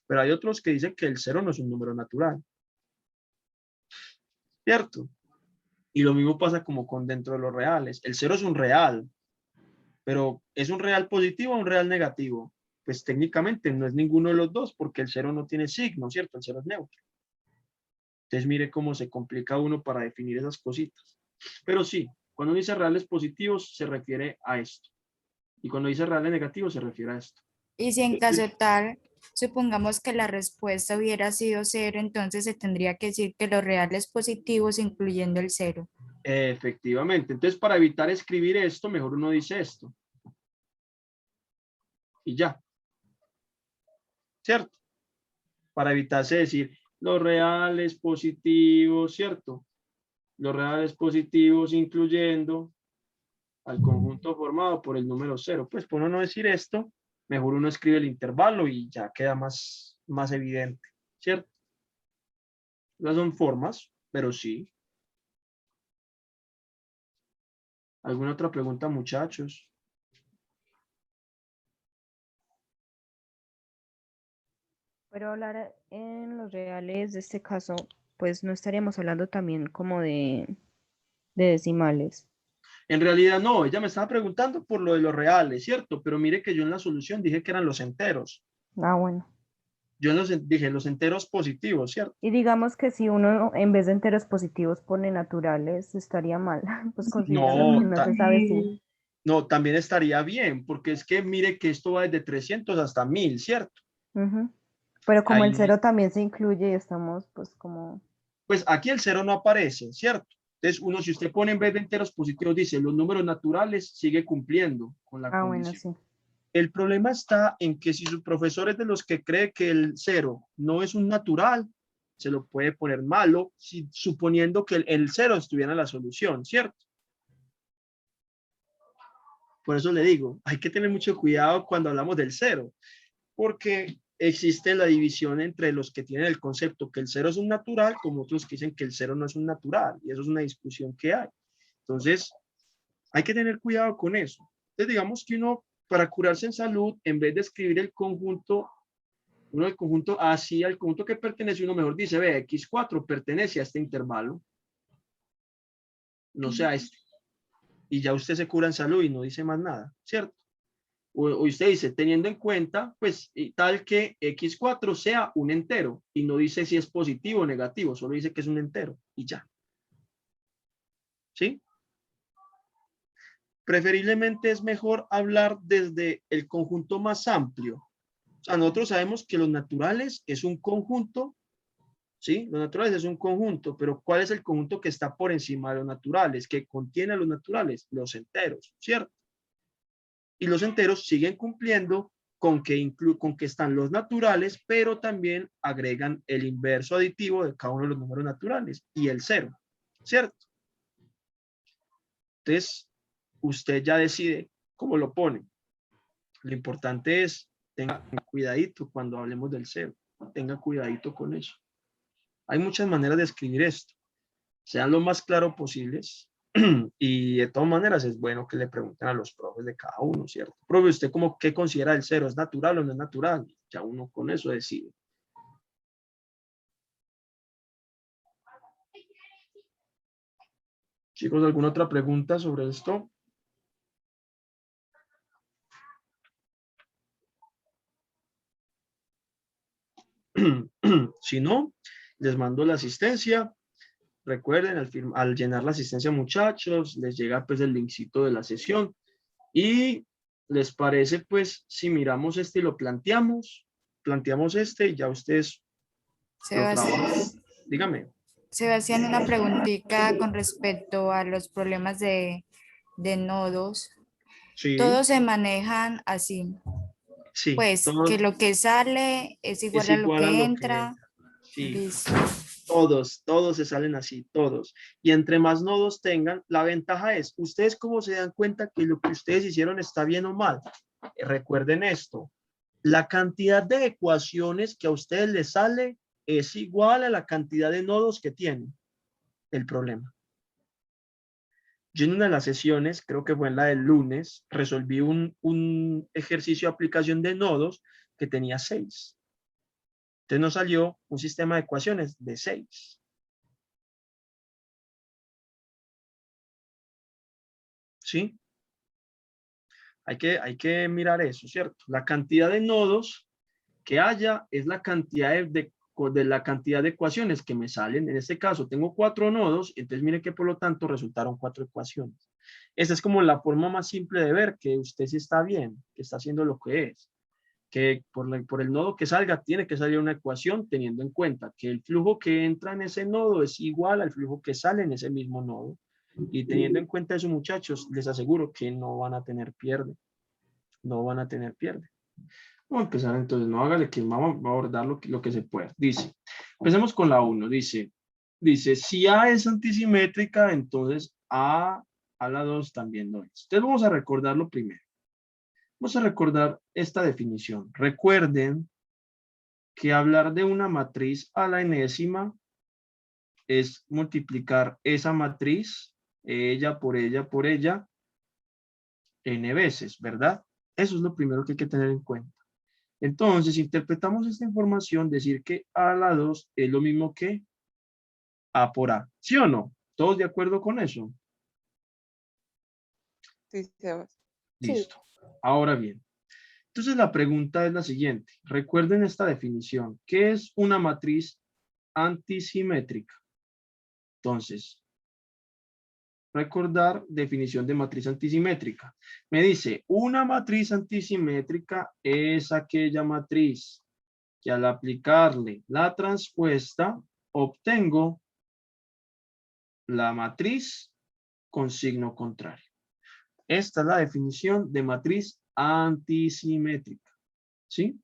pero hay otros que dicen que el cero no es un número natural. ¿Cierto? Y lo mismo pasa como con dentro de los reales. El cero es un real, pero ¿es un real positivo o un real negativo? Pues técnicamente no es ninguno de los dos porque el cero no tiene signo, ¿cierto? El cero es neutro. Entonces mire cómo se complica uno para definir esas cositas. Pero sí, cuando uno dice reales positivos se refiere a esto. Y cuando dice reales negativos se refiere a esto. Y si en caso tal, supongamos que la respuesta hubiera sido cero, entonces se tendría que decir que los reales positivos incluyendo el cero. Efectivamente. Entonces para evitar escribir esto, mejor uno dice esto. Y ya. ¿Cierto? Para evitarse decir los reales positivos, ¿cierto? Los reales positivos incluyendo al conjunto formado por el número cero. Pues por no decir esto, mejor uno escribe el intervalo y ya queda más evidente, ¿cierto? No son formas, pero sí. ¿Alguna otra pregunta, muchachos? Pero hablar en los reales de este caso, pues no estaríamos hablando también como de decimales. En realidad no, ella me estaba preguntando por lo de los reales, ¿cierto? Pero mire que yo en la solución dije que eran los enteros. Ah, bueno. Yo dije los enteros positivos, ¿cierto? Y digamos que si uno en vez de enteros positivos pone naturales, estaría mal, pues considerando que No, no se sabe si. Sí. no, también estaría bien, porque es que mire que esto va desde 300 hasta 1000, ¿cierto? Ujú. Pero como Ahí el no cero hay- también se incluye, estamos pues como. Pues aquí el cero no aparece, ¿cierto? Entonces, uno, si usted pone en vez de enteros positivos, dice los números naturales, sigue cumpliendo con la Ah, bueno, condición. sí. El problema está en que si su profesor es de los que cree que el cero no es un natural, se lo puede poner malo, suponiendo que el cero estuviera en la solución, ¿cierto? Por eso le digo, hay que tener mucho cuidado cuando hablamos del cero, porque existe la división entre los que tienen el concepto que el cero es un natural, como otros que dicen que el cero no es un natural, y eso es una discusión que hay. Entonces, hay que tener cuidado con eso. Entonces, digamos que uno, para curarse en salud, en vez de escribir el conjunto, uno el conjunto así, al conjunto que pertenece, uno mejor dice, ve, X4 pertenece a este intervalo, no sea este. Y ya usted se cura en salud y no dice más nada, ¿cierto? O usted dice, teniendo en cuenta, pues, tal que X4 sea un entero, y no dice si es positivo o negativo, solo dice que es un entero, y ya. ¿Sí? Preferiblemente es mejor hablar desde el conjunto más amplio. O sea, nosotros sabemos que los naturales es un conjunto, ¿sí? Los naturales es un conjunto, pero ¿cuál es el conjunto que está por encima de los naturales, que contiene a los naturales? Los enteros, ¿cierto? Y los enteros siguen cumpliendo con que están los naturales, pero también agregan el inverso aditivo de cada uno de los números naturales y el cero, ¿cierto? Entonces, usted ya decide cómo lo pone. Lo importante es, tenga cuidadito cuando hablemos del cero, tenga cuidadito con eso. Hay muchas maneras de escribir esto. Sean lo más claro posibles, Y de todas maneras es bueno que le pregunten a los profes de cada uno, ¿cierto? Profe, ¿usted cómo qué considera el cero? ¿Es natural o no es natural? Ya uno con eso decide. Chicos, ¿alguna otra pregunta sobre esto? Si no, les mando la asistencia. Recuerden, al llenar la asistencia, muchachos, les llega pues el linkcito de la sesión. Y les parece pues si miramos este y lo planteamos este y ya ustedes lo trabajan. Dígame. Sebastián, una preguntita con respecto a los problemas de nodos. Sí, Todos se manejan así, sí, pues que lo que sale es igual es a lo igual a que lo que entra. entra. Sí, Listo. todos se salen así, todos. Y entre más nodos tengan, la ventaja es, ustedes cómo se dan cuenta que lo que ustedes hicieron está bien o mal. Recuerden esto, la cantidad de ecuaciones que a ustedes les sale es igual a la cantidad de nodos que tienen. El problema. Yo en una de las sesiones, creo que fue en la del lunes, resolví un ejercicio de aplicación de nodos que tenía 6. Entonces nos salió un sistema de ecuaciones de 6. ¿Sí? Hay que mirar eso, ¿cierto? La cantidad de nodos que haya es la cantidad de la cantidad de ecuaciones que me salen. En este caso tengo 4 nodos, entonces mire que por lo tanto resultaron 4 ecuaciones. Esta es como la forma más simple de ver que usted sí está bien, que está haciendo lo que es. Que por el nodo que salga tiene que salir una ecuación teniendo en cuenta que el flujo que entra en ese nodo es igual al flujo que sale en ese mismo nodo. Y teniendo en cuenta eso, muchachos, les aseguro que no van a tener pierde. No van a tener pierde. Vamos a empezar entonces, no hágale que vamos a abordar lo que se pueda. Dice, empecemos con la 1. Dice, si A es antisimétrica, entonces a la 2 también lo es. Entonces vamos a recordar lo primero. Vamos a recordar esta definición. Recuerden que hablar de una matriz a la enésima es multiplicar esa matriz, ella por ella, n veces, ¿verdad? Eso es lo primero que hay que tener en cuenta. Entonces, interpretamos esta información, decir que a la 2 es lo mismo que a por a. ¿Sí o no? ¿Todos de acuerdo con eso? Sí, Sebas. Listo. Ahora bien, entonces la pregunta es la siguiente. Recuerden esta definición. ¿Qué es una matriz antisimétrica? Entonces, recordar definición de matriz antisimétrica. Me dice, una matriz antisimétrica es aquella matriz que al aplicarle la transpuesta obtengo la matriz con signo contrario. Esta es la definición de matriz antisimétrica. ¿Sí?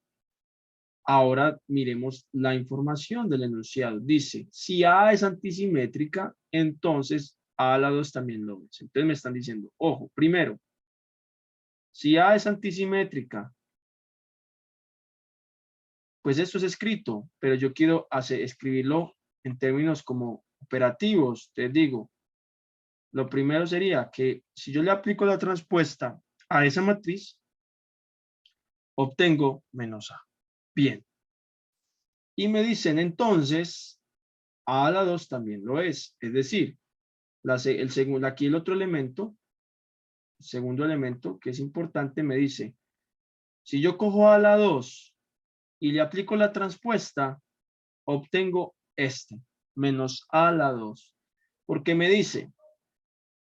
Ahora miremos la información del enunciado. Dice, si A es antisimétrica, entonces A a la 2 también lo es. Entonces me están diciendo, ojo, primero, si A es antisimétrica, pues esto es escrito, pero yo quiero escribirlo en términos como operativos. Te digo, lo primero sería que si yo le aplico la transpuesta a esa matriz, obtengo menos A. Bien. Y me dicen entonces, A a la 2 también lo es. Es decir, aquí el otro elemento, el segundo elemento que es importante, me dice, si yo cojo A a la 2 y le aplico la transpuesta, obtengo menos A a la 2. Porque me dice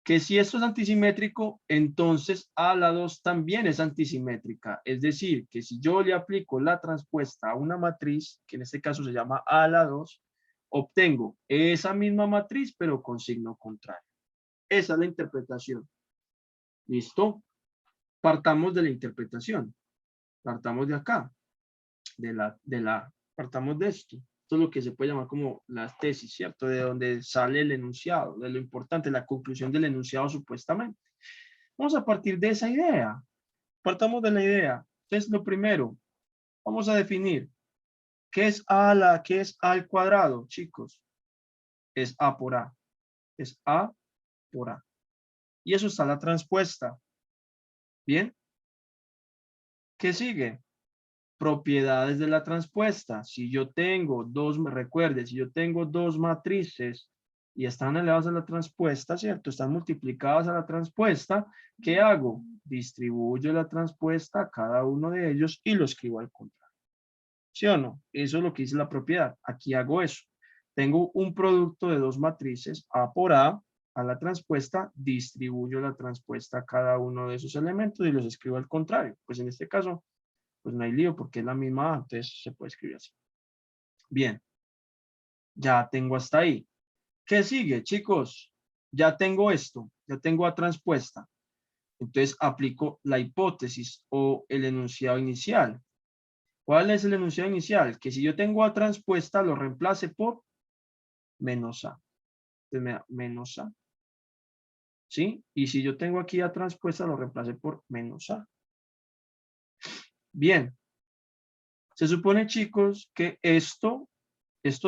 que si esto es antisimétrico, entonces A a la 2 también es antisimétrica. Es decir, que si yo le aplico la transpuesta a una matriz, que en este caso se llama A a la 2, obtengo esa misma matriz, pero con signo contrario. Esa es la interpretación. ¿Listo? Partamos de la interpretación. Partamos de acá. Partamos de esto. Esto es lo que se puede llamar como la tesis, ¿cierto? De donde sale el enunciado, de lo importante, la conclusión del enunciado supuestamente. Vamos a partir de esa idea. Partamos de la idea. Entonces, lo primero, vamos a definir qué es qué es A al cuadrado, chicos. Es A por A. Es A por A. Y eso está en la transpuesta. ¿Bien? ¿Qué sigue? Propiedades de la transpuesta. Si yo tengo recuerde, si yo tengo dos matrices y están elevadas a la transpuesta, ¿cierto? Están multiplicadas a la transpuesta, ¿qué hago? Distribuyo la transpuesta a cada uno de ellos y lo escribo al contrario. ¿Sí o no? Eso es lo que dice la propiedad. Aquí hago eso. Tengo un producto de dos matrices, A por A la transpuesta, distribuyo la transpuesta a cada uno de esos elementos y los escribo al contrario. Pues en este caso, pues no hay lío porque es la misma A, entonces se puede escribir así. Bien, ya tengo hasta ahí. ¿Qué sigue, chicos? Ya tengo esto, ya tengo A transpuesta. Entonces aplico la hipótesis o el enunciado inicial. ¿Cuál es el enunciado inicial? Que si yo tengo A transpuesta, lo reemplace por menos A. Entonces me da menos A. ¿Sí? Y si yo tengo aquí A transpuesta, lo reemplace por menos A. Bien. Se supone, chicos, que estos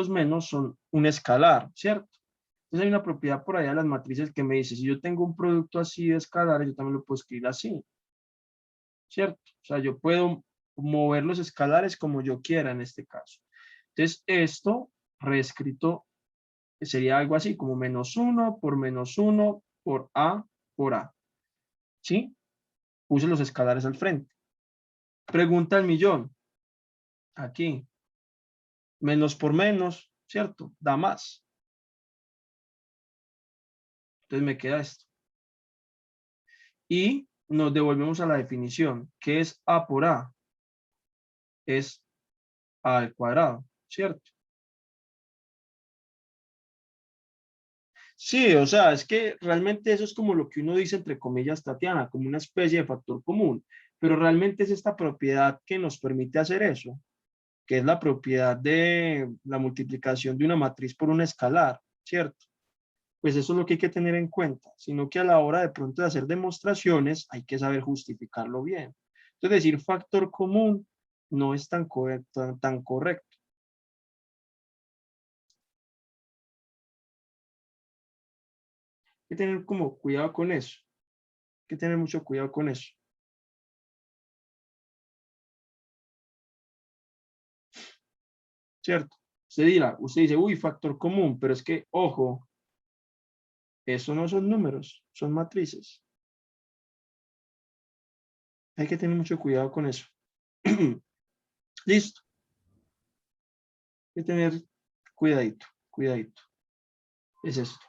menos son un escalar, ¿cierto? Entonces hay una propiedad por allá de las matrices que me dice, si yo tengo un producto así de escalares, yo también lo puedo escribir así, ¿cierto? O sea, yo puedo mover los escalares como yo quiera en este caso. Entonces, esto reescrito sería algo así, como menos 1 por A por A. ¿Sí? Puse los escalares al frente. Pregunta al millón. Aquí. Menos por menos, ¿cierto? Da más. Entonces me queda esto. Y nos devolvemos a la definición. ¿Qué es A por A? Es A al cuadrado, ¿cierto? Sí, o sea, es que realmente eso es como lo que uno dice entre comillas, Tatiana, como una especie de factor común, pero realmente es esta propiedad que nos permite hacer eso, que es la propiedad de la multiplicación de una matriz por un escalar, ¿cierto? Pues eso es lo que hay que tener en cuenta, sino que a la hora de pronto de hacer demostraciones hay que saber justificarlo bien. Entonces decir factor común no es tan correcto. Hay que tener como cuidado con eso. Hay que tener mucho cuidado con eso. ¿Cierto? Usted dice, uy, factor común, pero es que, ojo, eso no son números, son matrices. Hay que tener mucho cuidado con eso. Listo. Hay que tener cuidadito, cuidadito. Es esto.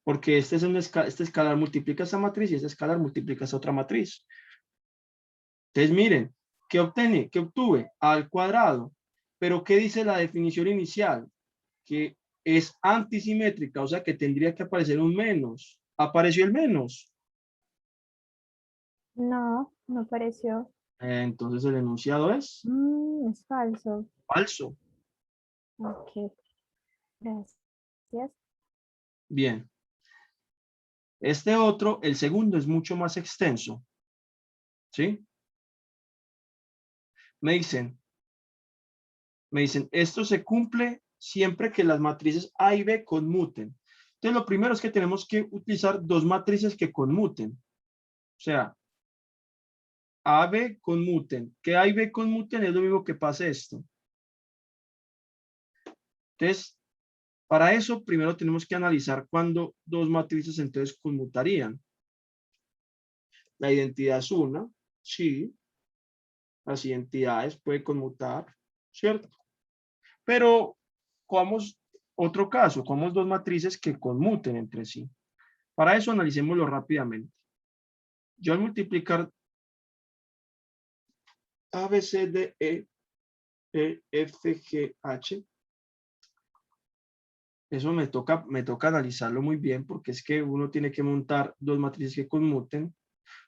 Porque este escalar multiplica esa matriz y este escalar multiplica esa otra matriz. Entonces, miren, ¿qué obtiene? ¿Qué obtuve? A al cuadrado. Pero ¿qué dice la definición inicial? Que es antisimétrica, o sea que tendría que aparecer un menos. ¿Apareció el menos? No, no apareció. Entonces el enunciado es Es falso. falso. Ok, gracias. Bien. Este otro, el segundo, es mucho más extenso. ¿Sí? Me dicen, esto se cumple siempre que las matrices A y B conmuten. Entonces, lo primero es que tenemos que utilizar dos matrices que conmuten. O sea, A, B conmuten. Que A y B conmuten es lo mismo que pase esto. Entonces, para eso, primero tenemos que analizar cuándo dos matrices entonces conmutarían. La identidad es una, sí. Las identidades pueden conmutar, ¿cierto? Pero, cogamos otro caso, cogamos dos matrices que conmuten entre sí. Para eso, analicémoslo rápidamente. Yo al multiplicar A, B, C, D, E, F, G, H, eso me toca analizarlo muy bien porque es que uno tiene que montar dos matrices que conmuten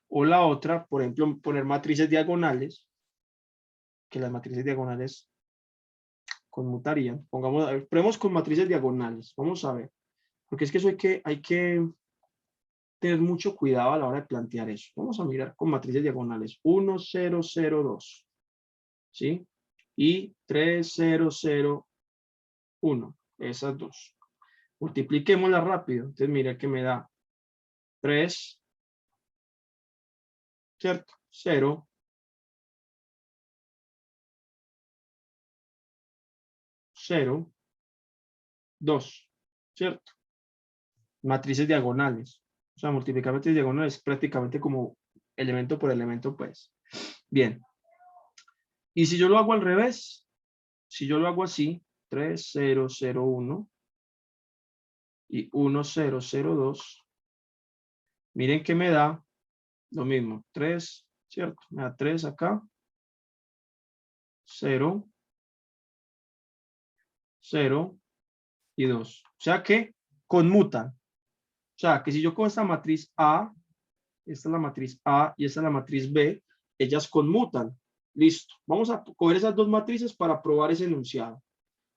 o la otra, por ejemplo, poner matrices diagonales, que las matrices diagonales conmutarían. Pongamos, a ver, probemos con matrices diagonales. Vamos a ver. Porque es que eso hay que tener mucho cuidado a la hora de plantear eso. Vamos a mirar con matrices diagonales. 1, 0, 0, 2. ¿Sí? Y 3, 0, 0, 1. Esas dos. Multipliquémoslas rápido. Entonces, mira que me da 3, ¿cierto? 0, 0, 2, ¿cierto? Matrices diagonales. O sea, multiplicar matrices diagonales es prácticamente como elemento por elemento, pues. Bien. Y si yo lo hago al revés, si yo lo hago así, 3, 0, 0, 1 y 1, 0, 0, 2, miren que me da lo mismo, 3, ¿cierto? Me da 3 acá, 0, 0 y 2. O sea que conmutan. O sea que si yo cojo esta matriz A, esta es la matriz A y esta es la matriz B, ellas conmutan. Listo. Vamos a coger esas dos matrices para probar ese enunciado.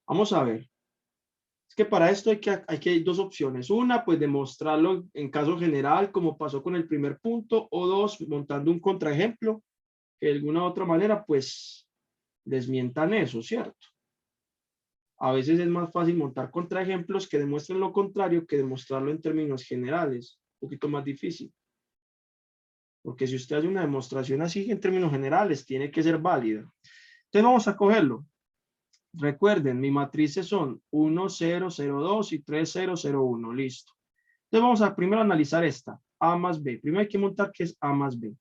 Vamos a ver. Es que para esto hay dos opciones. Una, pues demostrarlo en caso general, como pasó con el primer punto, o dos, montando un contraejemplo, que de alguna u otra manera, pues, desmientan eso, ¿cierto? A veces es más fácil montar contraejemplos que demuestren lo contrario que demostrarlo en términos generales. Un poquito más difícil. Porque si usted hace una demostración así en términos generales, tiene que ser válida. Entonces vamos a cogerlo. Recuerden, mis matrices son 1, 0, 0, 2 y 3, 0, 0, 1. Listo. Entonces vamos a primero analizar esta. A más B. Primero hay que montar qué es A más B.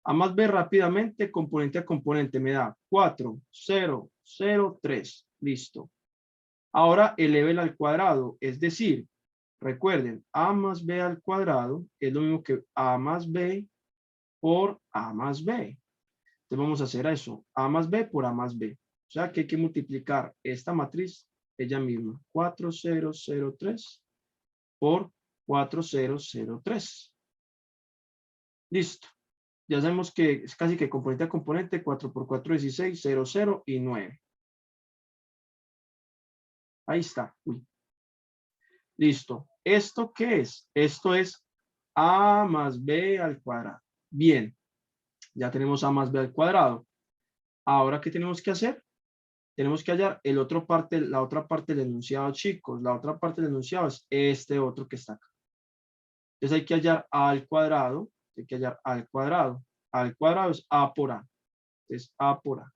A más B rápidamente, componente a componente, me da 4, 0, 0, 3. Listo. Ahora elévela al cuadrado, es decir, recuerden, A más B al cuadrado es lo mismo que A más B por A más B. Entonces vamos a hacer eso, A más B por A más B. O sea que hay que multiplicar esta matriz, ella misma, 4003 por 4003. Listo. Ya sabemos que es casi que componente a componente, 4 por 4, 16, 0, 0 y 9. Ahí está. Uy. Listo. ¿Esto qué es? Esto es A más B al cuadrado. Bien. Ya tenemos A más B al cuadrado. Ahora, ¿qué tenemos que hacer? Tenemos que hallar la otra parte del enunciado, chicos. La otra parte del enunciado es este otro que está acá. Entonces hay que hallar A al cuadrado. Hay que hallar A al cuadrado. A al cuadrado es A por A. Entonces A por A.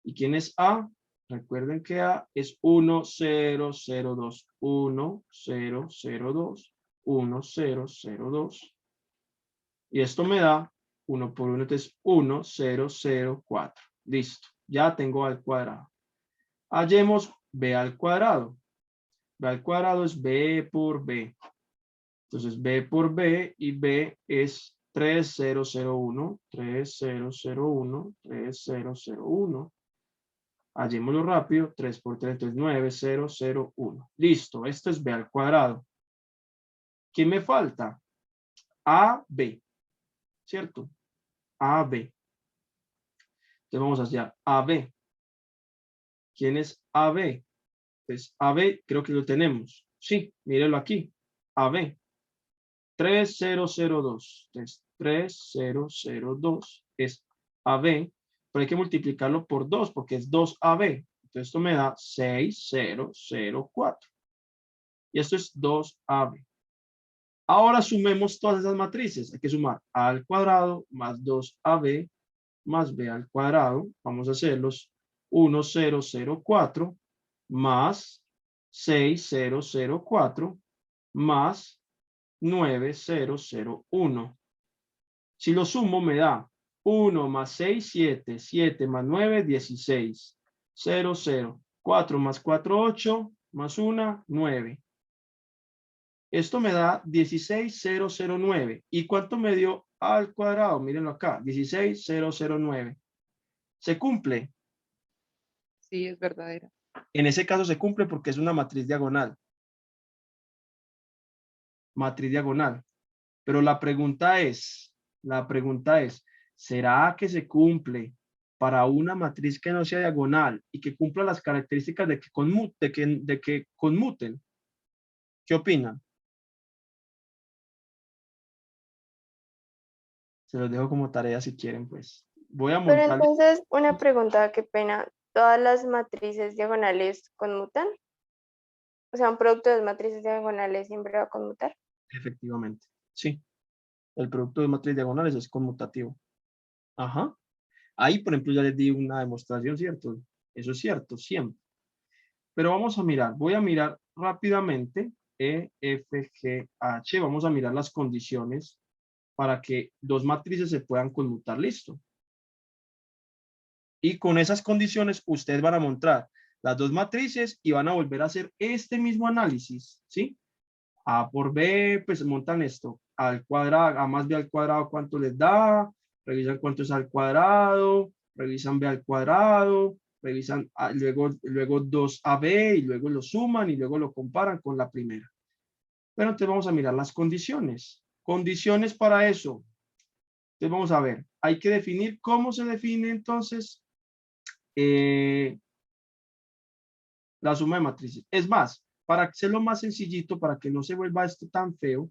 ¿Y quién es A? Recuerden que A es 1, 0, 0, 2. 1, 0, 0, 2. 1, 0, 0, 2. Y esto me da 1 por 1, entonces 1, 0, 0, 4. Listo. Ya tengo A al cuadrado. Hallemos B al cuadrado. B al cuadrado es B por B. Entonces B por B y B es 3001, 3001, 3001. Hallémoslo rápido, 3 por 3, entonces 9001. Listo, esto es B al cuadrado. ¿Qué me falta? AB, ¿cierto? AB. Entonces vamos a hacer AB. ¿Quién es AB? Pues AB creo que lo tenemos. Sí, mírenlo aquí. AB. 3002. Entonces 3002 es AB. Pero hay que multiplicarlo por 2 porque es 2AB. Entonces esto me da 6004. Y esto es 2AB. Ahora sumemos todas esas matrices. Hay que sumar A al cuadrado más 2AB más B al cuadrado. Vamos a hacerlos 1004 más 6004 más 9001. Si lo sumo me da 1 más 6, 7, 7 más 9, 16, 0, 0, 4 más 4, 8, más 1, 9. Esto me da 16009. ¿Y cuánto me dio al cuadrado? Mírenlo acá, 16009. ¿Se cumple? Sí, es verdadera. En ese caso se cumple porque es una matriz diagonal. Matriz diagonal. Pero la pregunta es, ¿será que se cumple para una matriz que no sea diagonal y que cumpla las características de que conmuten? ¿Qué opinan? Se los dejo como tarea si quieren, pues. Voy a Pero montar. entonces, una pregunta, qué pena. ¿Todas las matrices diagonales conmutan? O sea, un producto de matrices diagonales siempre va a conmutar. Efectivamente. Sí, el producto de matriz diagonales es conmutativo. Ajá. Ahí, por ejemplo, ya les di una demostración, ¿cierto? Eso es cierto, siempre. Pero vamos a mirar, voy a mirar rápidamente E, F, G, H. Vamos a mirar las condiciones para que dos matrices se puedan conmutar. Listo. Y con esas condiciones, ustedes van a montar las dos matrices y van a volver a hacer este mismo análisis, ¿sí? A por B, pues montan esto. Al cuadrado, A más B al cuadrado, ¿cuánto les da? Revisan cuánto es al cuadrado, revisan B al cuadrado, revisan luego 2AB y luego lo suman y luego lo comparan con la primera. Pero entonces vamos a mirar las condiciones. Condiciones para eso. Entonces vamos a ver, hay que definir cómo se define entonces la suma de matrices. Es más, para hacerlo más sencillito, para que no se vuelva esto tan feo,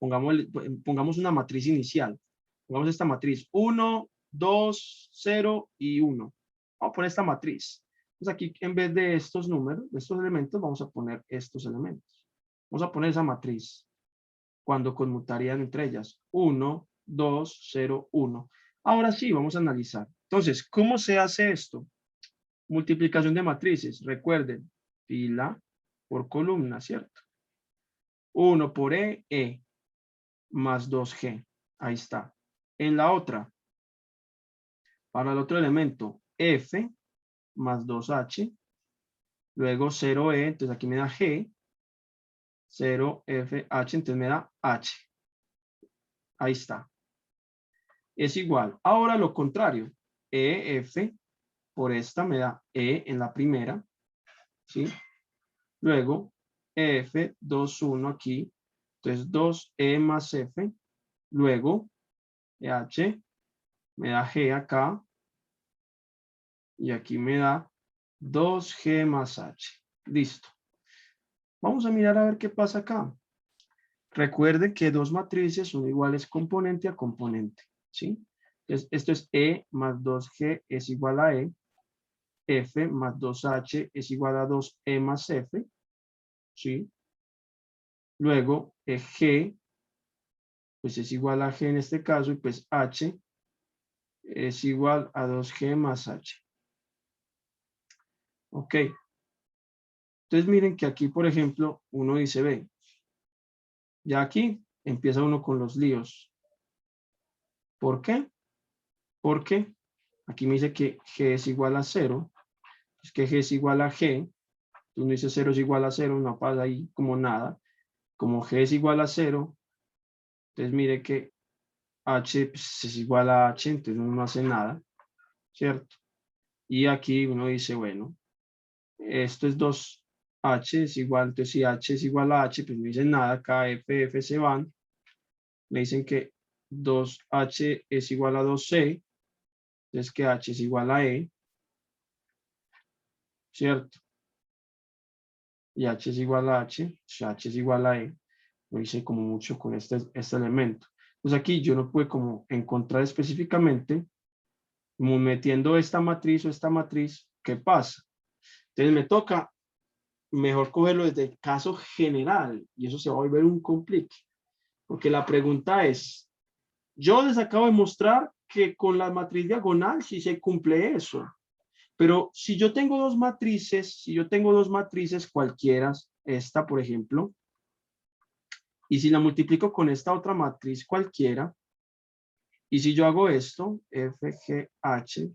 pongamos una matriz inicial. Pongamos esta matriz 1, 2, 0 y 1. Vamos a poner esta matriz. Entonces aquí en vez de estos números, de estos elementos, vamos a poner estos elementos. Vamos a poner esa matriz cuando conmutarían entre ellas. 1, 2, 0, 1. Ahora sí, vamos a analizar. Entonces, ¿cómo se hace esto? Multiplicación de matrices. Recuerden, fila por columna, ¿cierto? 1 por E, más 2G. Ahí está. En la otra, para el otro elemento, F más 2H. Luego 0E, entonces aquí me da G. 0FH, entonces me da H. Ahí está. Es igual. Ahora lo contrario. EF por esta me da E en la primera. ¿Sí? Luego F, 2, 1 aquí. Entonces 2E más F. Luego H me da G acá. Y aquí me da 2G más H. Listo. Vamos a mirar a ver qué pasa acá. Recuerde que dos matrices son iguales componente a componente. ¿Sí? Entonces, esto es E más 2G es igual a E. F más 2H es igual a 2E más F. ¿Sí? Luego, G, pues es igual a G en este caso, y pues H es igual a 2G más H. Ok. Entonces miren que aquí, por ejemplo, uno dice, ve, ya aquí empieza uno con los líos. ¿Por qué? Porque aquí me dice que G es igual a 0. Es que G es igual a G. Uno dice 0 es igual a 0, no pasa ahí como nada. Como G es igual a 0, entonces mire que H pues, es igual a H, entonces uno no hace nada, ¿cierto? Y aquí uno dice, bueno, esto es 2H es igual, entonces si H es igual a H, pues no dicen nada, acá F se van. Me dicen que 2H es igual a 2C, entonces que H es igual a E, ¿cierto? Y H es igual a H, H es igual a E. Lo hice como mucho con este elemento. Pues aquí yo no pude como encontrar específicamente, como metiendo esta matriz o esta matriz, ¿qué pasa? Entonces me toca mejor cogerlo desde el caso general y eso se va a volver un complique. Porque la pregunta es, yo les acabo de mostrar que con la matriz diagonal sí se cumple eso. Pero si yo tengo dos matrices, cualquiera, esta por ejemplo, y si la multiplico con esta otra matriz cualquiera, y si yo hago esto, F, G, H,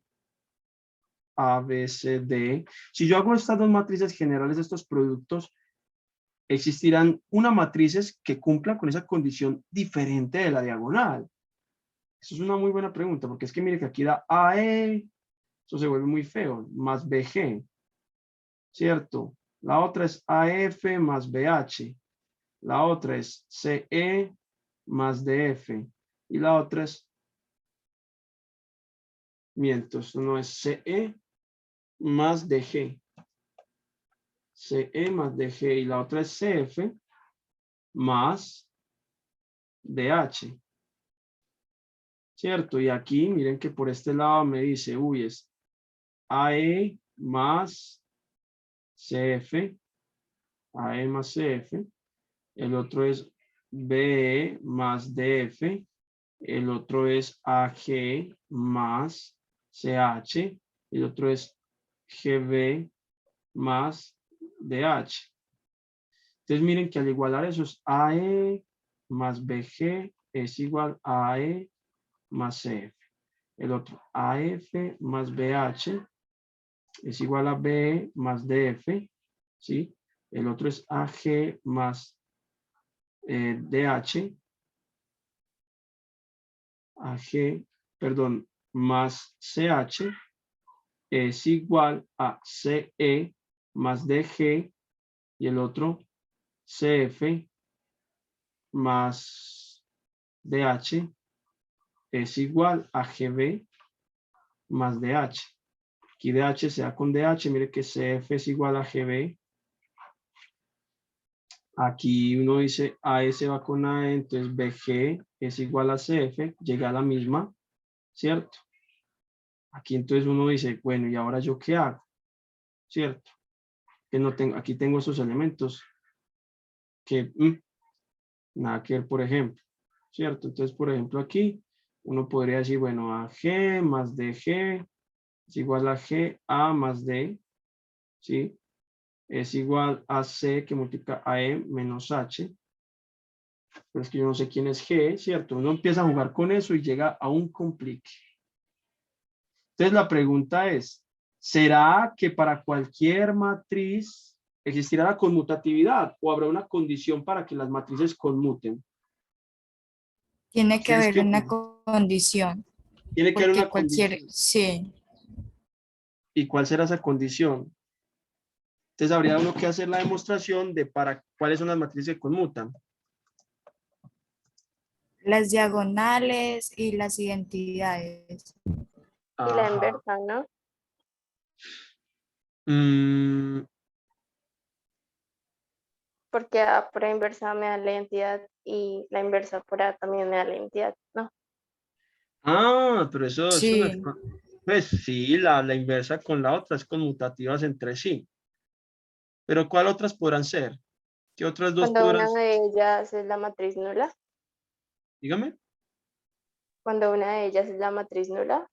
A, B, C, D, si yo hago estas dos matrices generales de estos productos, existirán unas matrices que cumplan con esa condición diferente de la diagonal. Eso es una muy buena pregunta, porque es que mire que aquí da AE, eso se vuelve muy feo, más BG, ¿cierto? La otra es AF más BH, la otra es CE más DF, y la otra es, miento, esto no es CE más DG, CE más DG, y la otra es CF más DH. ¿Cierto? Y aquí miren que por este lado me dice, uy, es AE más CF, AE más CF. El otro es BE más DF. El otro es AG más CH. El otro es GB más DH. Entonces miren que al igualar esos AE más BG es igual a AE más CF. El otro AF más BH es igual a BE más DF. ¿Sí? El otro es AG más DH. AG, perdón, más CH es igual a CE más DG y el otro CF más DH es igual a GB más DH. Aquí DH se da con DH, mire que CF es igual a GB. Aquí uno dice AS va con AE, entonces BG es igual a CF, llega a la misma, ¿cierto? Aquí entonces uno dice, bueno, ¿y ahora yo qué hago? ¿Cierto? Que no tengo, aquí tengo esos elementos que nada que ver, por ejemplo, ¿cierto? Entonces, por ejemplo, aquí uno podría decir, bueno, AG más DG es igual a GA más D, ¿sí? Es igual a C que multiplica a E menos H. Pero es que yo no sé quién es G, ¿cierto? Uno empieza a jugar con eso y llega a un complique. Entonces, la pregunta es, ¿será que para cualquier matriz existirá la conmutatividad o habrá una condición para que las matrices conmuten? Tiene que ¿Ustedes qué haber una opinan? condición, Tiene que haber porque una cualquier, condición. sí, ¿Y cuál será esa condición? Entonces habría uno que hacer la demostración de para cuáles son las matrices que conmutan. las diagonales y las identidades. Y la Ajá. inversa, ¿no? Mm, Porque A por A inversa me da la identidad y la inversa por A también me da la identidad, ¿no? pero eso no es... Sí, Pues sí, la inversa con la otra es conmutativas entre sí. Pero ¿cuál otras podrán ser? ¿Qué otras dos Cuando podrán una ser? de ellas es la matriz nula, Dígame. cuando una de ellas es la matriz nula,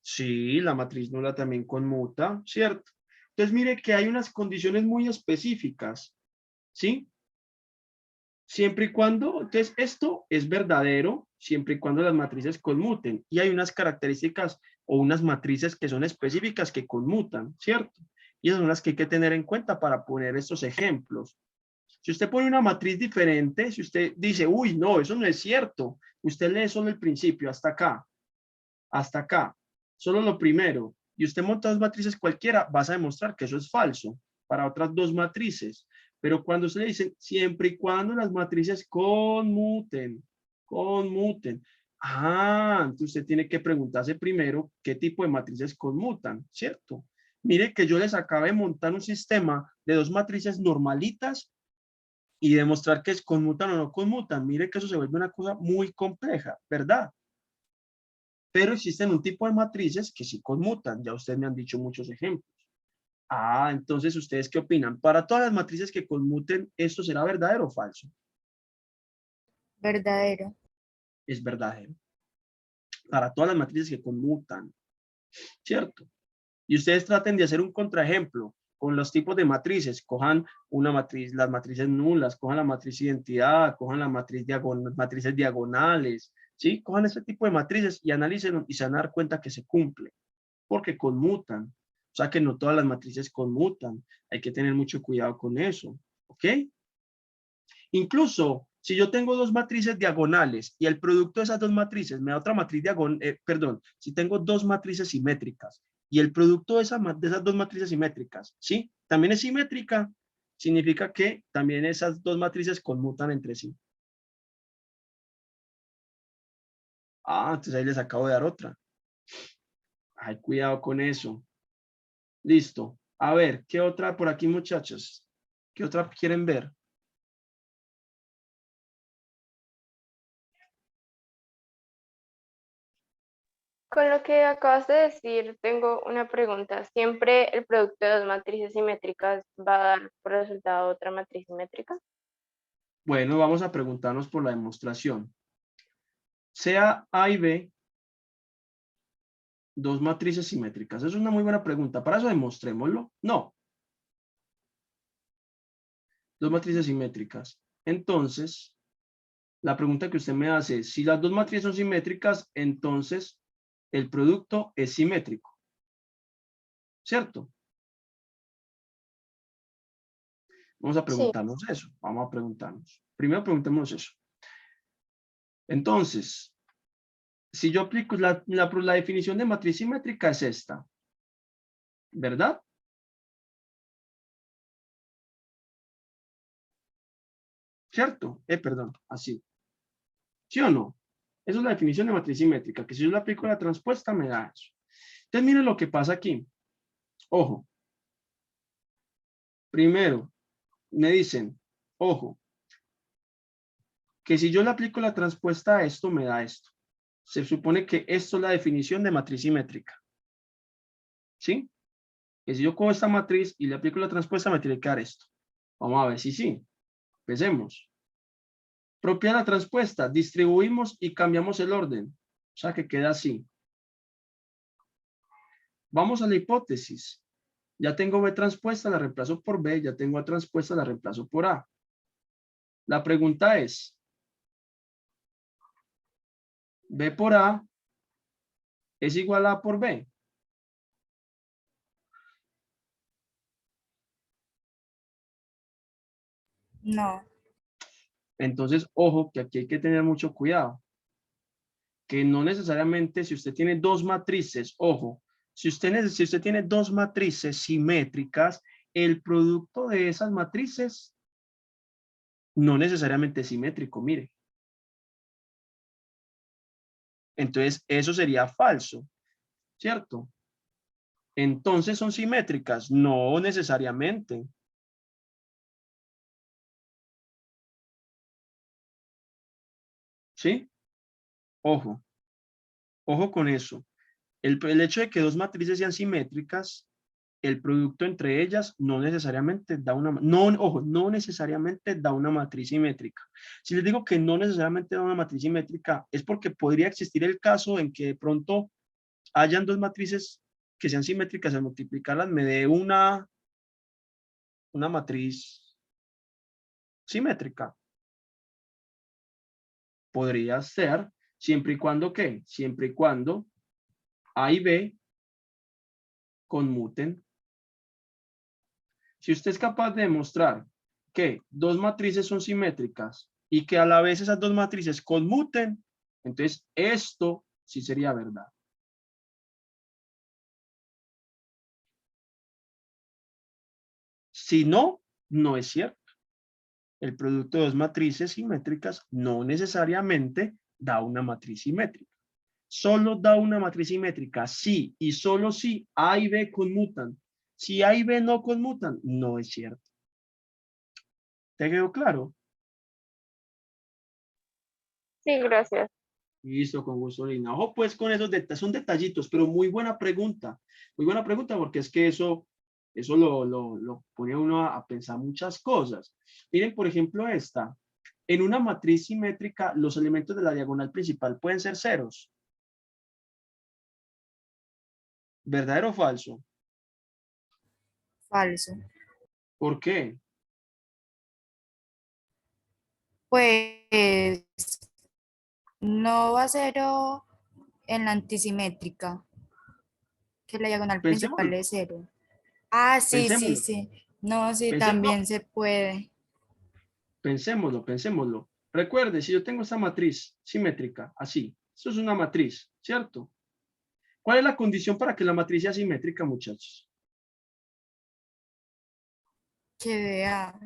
Sí, la matriz nula también conmuta, ¿cierto? Entonces mire que hay unas condiciones muy específicas, ¿sí? Siempre y cuando, entonces esto es verdadero, siempre y cuando las matrices conmuten. Y hay unas características o unas matrices que son específicas que conmutan, ¿cierto? Y esas son las que hay que tener en cuenta para poner estos ejemplos. Si usted pone una matriz diferente, si usted dice, uy, no, eso no es cierto, usted lee solo el principio hasta acá, solo lo primero, y usted monta dos matrices cualquiera, vas a demostrar que eso es falso para otras dos matrices. Pero cuando se le dice, siempre y cuando las matrices conmuten, entonces usted tiene que preguntarse primero qué tipo de matrices conmutan, ¿cierto? Mire que yo les acabo de montar un sistema de dos matrices normalitas y demostrar que es conmutan o no conmutan. Mire que eso se vuelve una cosa muy compleja, ¿verdad? Pero existen un tipo de matrices que sí conmutan. Ya ustedes me han dicho muchos ejemplos. Entonces, ¿ustedes qué opinan? Para todas las matrices que conmuten, ¿esto será verdadero o falso? verdadero. Es verdadero. Para todas las matrices que conmutan, ¿cierto? Y ustedes traten de hacer un contraejemplo con los tipos de matrices. Cojan una matriz, las matrices nulas, cojan la matriz identidad, cojan la matriz matrices diagonales, ¿sí? Cojan ese tipo de matrices y analícenlo y se van a dar cuenta que se cumple, porque conmutan. O sea que no todas las matrices conmutan. Hay que tener mucho cuidado con eso, ¿ok? Incluso si yo tengo dos matrices diagonales y el producto de esas dos matrices me da otra matriz diagonal, perdón, si tengo dos matrices simétricas y el producto de esas dos matrices simétricas, ¿sí? También es simétrica, significa que también esas dos matrices conmutan entre sí. Entonces ahí les acabo de dar otra. Ay, cuidado con eso. Listo. A ver, ¿qué otra por aquí, muchachos? ¿Qué otra quieren ver? con lo que acabas de decir, tengo una pregunta. ¿Siempre el producto de dos matrices simétricas va a dar por resultado otra matriz simétrica? Bueno, vamos a preguntarnos por la demostración. Sea A y B dos matrices simétricas. Es una muy buena pregunta. Para eso demostrémoslo. No. Dos matrices simétricas. Entonces, la pregunta que usted me hace es, si las dos matrices son simétricas, entonces el producto es simétrico. ¿Cierto? Vamos a Sí, preguntarnos eso. Vamos a preguntarnos. Primero preguntémonos eso. Entonces, si yo aplico la definición de matriz simétrica es esta. ¿Verdad? ¿Cierto? Perdón, así. ¿Sí o no? Esa es la definición de matriz simétrica, que si yo le aplico la transpuesta me da eso. Entonces miren lo que pasa aquí. Ojo. Primero, me dicen, ojo, que si yo le aplico la transpuesta a esto, me da esto. Se supone que esto es la definición de matriz simétrica. ¿Sí? Que si yo cojo esta matriz y le aplico la transpuesta, me tiene que dar esto. Vamos a ver si sí. Empecemos. Propiedad de la transpuesta. Distribuimos y cambiamos el orden. O sea que queda así. Vamos a la hipótesis. Ya tengo B transpuesta, la reemplazo por B. Ya tengo A transpuesta, la reemplazo por A. La pregunta es, B por A es igual a A por B. No. Entonces, ojo, que aquí hay que tener mucho cuidado. Que no necesariamente si usted tiene dos matrices, ojo, si usted tiene dos matrices simétricas, el producto de esas matrices no necesariamente es simétrico, mire. Entonces, eso sería falso, ¿cierto? Entonces, ¿son simétricas? No necesariamente. ¿Sí? Ojo. Ojo con eso. El hecho de que dos matrices sean simétricas, el producto entre ellas no necesariamente da una, no, ojo, no necesariamente da una matriz simétrica. Si les digo que no necesariamente da una matriz simétrica, es porque podría existir el caso en que de pronto hayan dos matrices que sean simétricas, al multiplicarlas me dé una matriz simétrica. Podría ser, siempre y cuando, ¿qué? Siempre y cuando A y B conmuten. Si usted es capaz de demostrar que dos matrices son simétricas y que a la vez esas dos matrices conmuten, entonces esto sí sería verdad. Si no, no es cierto. El producto de dos matrices simétricas no necesariamente da una matriz simétrica. Solo da una matriz simétrica si y solo si A y B conmutan. Si A y B no conmutan, no es cierto. ¿Te quedó claro? sí, gracias. Listo, con gusto, Lina. Ojo, pues con esos detalles, son detallitos, pero muy buena pregunta. Muy buena pregunta porque es que eso lo pone uno a pensar muchas cosas. Miren, por ejemplo, esta. En una matriz simétrica, los elementos de la diagonal principal pueden ser ceros. ¿Verdadero o falso? Falso. ¿Por qué? Pues no va a ser en la antisimétrica, que la diagonal principal Pensémoslo, es 0. Ah, sí, sí, pensémoslo, sí. No, sí, pensémoslo, también se puede. pensémoslo. Recuerde, si yo tengo esta matriz simétrica, así, eso es una matriz, ¿cierto? ¿Cuál es la condición para que la matriz sea simétrica, muchachos? Que vea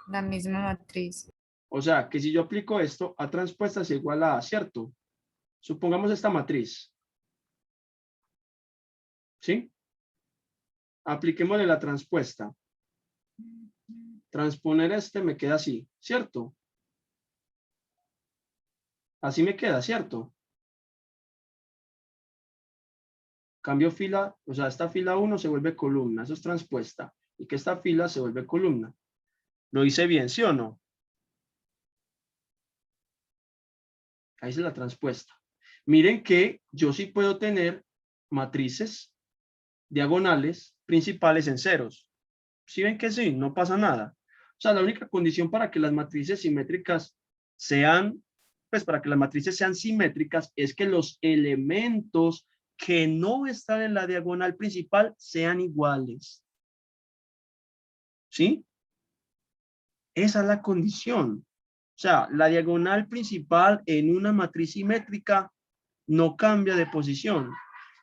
la misma matriz. O sea, que si yo aplico esto, A transpuesta es igual a A, ¿cierto? Supongamos esta matriz. ¿Sí? Apliquémosle la transpuesta. Transponer este me queda así, ¿cierto? Así me queda, ¿cierto? Cambio fila, o sea, esta fila 1 se vuelve columna, eso es transpuesta. Y que esta fila se vuelve columna. ¿Lo hice bien, sí o no? Ahí es la transpuesta. Miren que yo sí puedo tener matrices diagonales principales en ceros. ¿Sí ven que sí? No pasa nada. O sea, la única condición para que las matrices simétricas sean, pues para que las matrices sean simétricas es que los elementos que no están en la diagonal principal sean iguales. ¿Sí? Esa es la condición. O sea, la diagonal principal en una matriz simétrica no cambia de posición.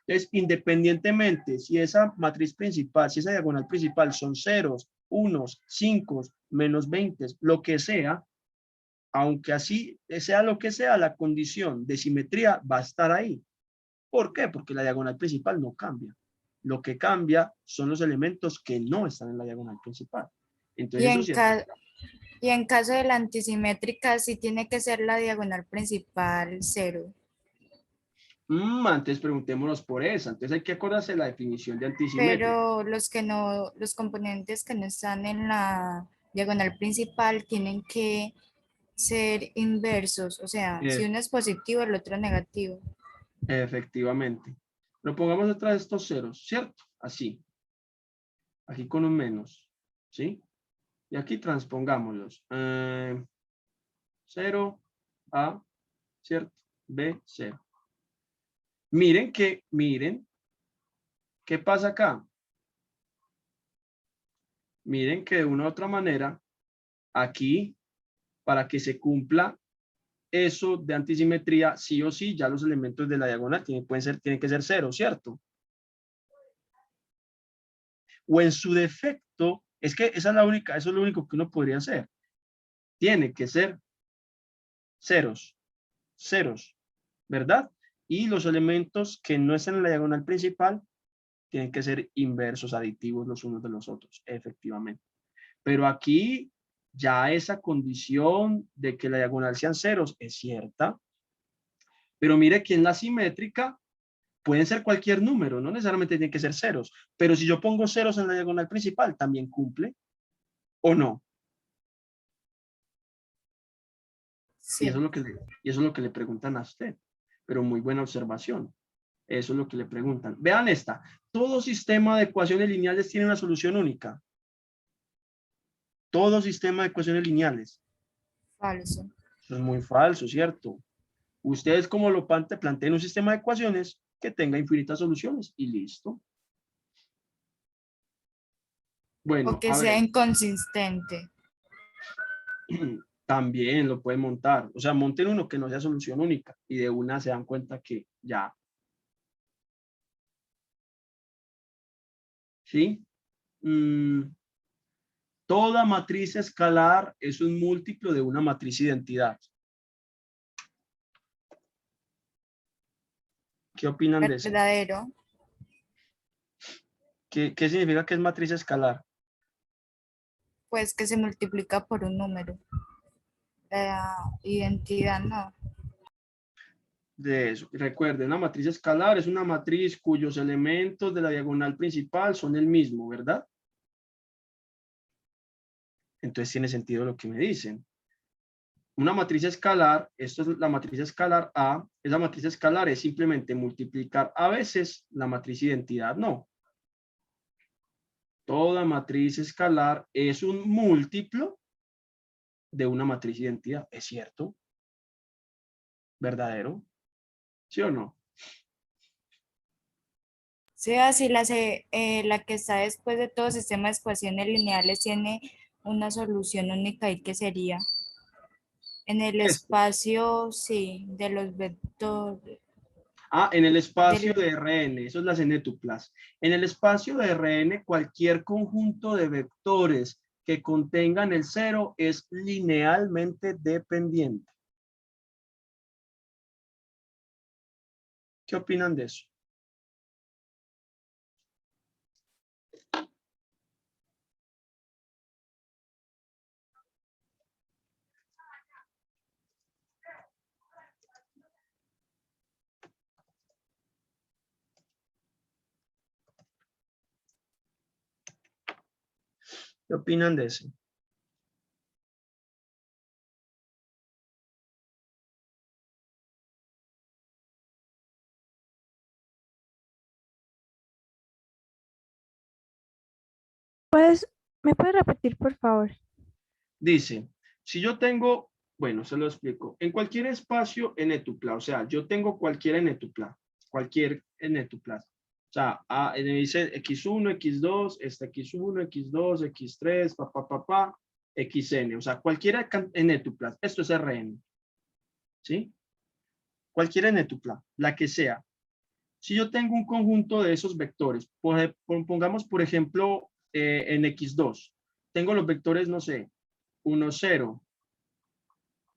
Entonces, independientemente si esa matriz principal, si esa diagonal principal son ceros, unos, 5, menos 20, lo que sea, aunque así sea lo que sea, la condición de simetría va a estar ahí. ¿Por qué? Porque la diagonal principal no cambia. Lo que cambia son los elementos que no están en la diagonal principal. Y Entonces, eso sí es. y en caso de la antisimétrica, sí tiene que ser la diagonal principal 0. Antes preguntémonos por esa. Entonces hay que acordarse de la definición de antisimétrica. Pero los componentes que no están en la diagonal principal tienen que ser inversos. O sea, si uno es positivo, el otro negativo. Efectivamente. Pero pongamos detrás de estos ceros, ¿cierto? Así. Aquí con un menos, ¿sí? Y aquí transpongámoslos. 0, A, ¿cierto? B, 0. Miren, ¿qué pasa acá? Miren que de una u otra manera, aquí, para que se cumpla eso de antisimetría, sí o sí, ya los elementos de la diagonal tienen que ser 0, ¿cierto? O en su defecto, es que esa es la única, eso es lo único que uno podría hacer. Tiene que ser ceros, ¿verdad? Y los elementos que no están en la diagonal principal tienen que ser inversos, aditivos los unos de los otros, efectivamente. Pero aquí ya esa condición de que la diagonal sean ceros es cierta. Pero mire que en la simétrica pueden ser cualquier número, no necesariamente tienen que ser ceros. Pero si yo pongo ceros en la diagonal principal, ¿también cumple o no? Y eso Sí. es lo que y eso es lo que le preguntan a usted. Pero muy buena observación. Eso es lo que le preguntan. Vean esta. Todo sistema de ecuaciones lineales tiene una solución única. Todo sistema de ecuaciones lineales. Falso. Eso es muy falso, ¿cierto? Ustedes como lo planteen un sistema de ecuaciones que tenga infinitas soluciones y listo. O Bueno, que a sea ver. inconsistente. También lo pueden montar. O sea, monten uno que no sea solución única y de una se dan cuenta que ya. ¿Sí? Toda matriz escalar es un múltiplo de una matriz identidad. ¿Qué opinan de eso? Verdadero. ¿Qué significa que es matriz escalar? Pues que se multiplica por un número. La identidad no. De eso. Recuerden, una matriz escalar es una matriz cuyos elementos de la diagonal principal son el mismo, ¿verdad? Entonces tiene sentido lo que me dicen. Una matriz escalar, esto es la matriz escalar A, esa matriz escalar es simplemente multiplicar a veces la matriz identidad, no. Toda matriz escalar es un múltiplo de una matriz identidad, ¿es cierto? ¿Verdadero? ¿Sí o no? Sí, así la que está después de todo sistema de ecuaciones lineales tiene una solución única y que sería en el Esto. espacio, sí, de los vectores. En el espacio Del, de Rn, eso es la cenetuplas. En el espacio de Rn, cualquier conjunto de vectores que contengan el cero es linealmente dependiente. ¿Qué opinan de eso? ¿Qué opinan de eso? ¿Me puede repetir, por favor? Dice, si yo tengo, bueno, se lo explico, en cualquier espacio n-tupla, o sea, yo tengo cualquier n-tupla, cualquier n-tupla. O sea, me dice x1, x2, este x1, x2, x3, xn, o sea, cualquier n-tupla. Esto es Rn, ¿sí? Cualquier n-tupla, la que sea. Si yo tengo un conjunto de esos vectores, pongamos, por ejemplo, en x2, tengo los vectores, no sé, 1, 0,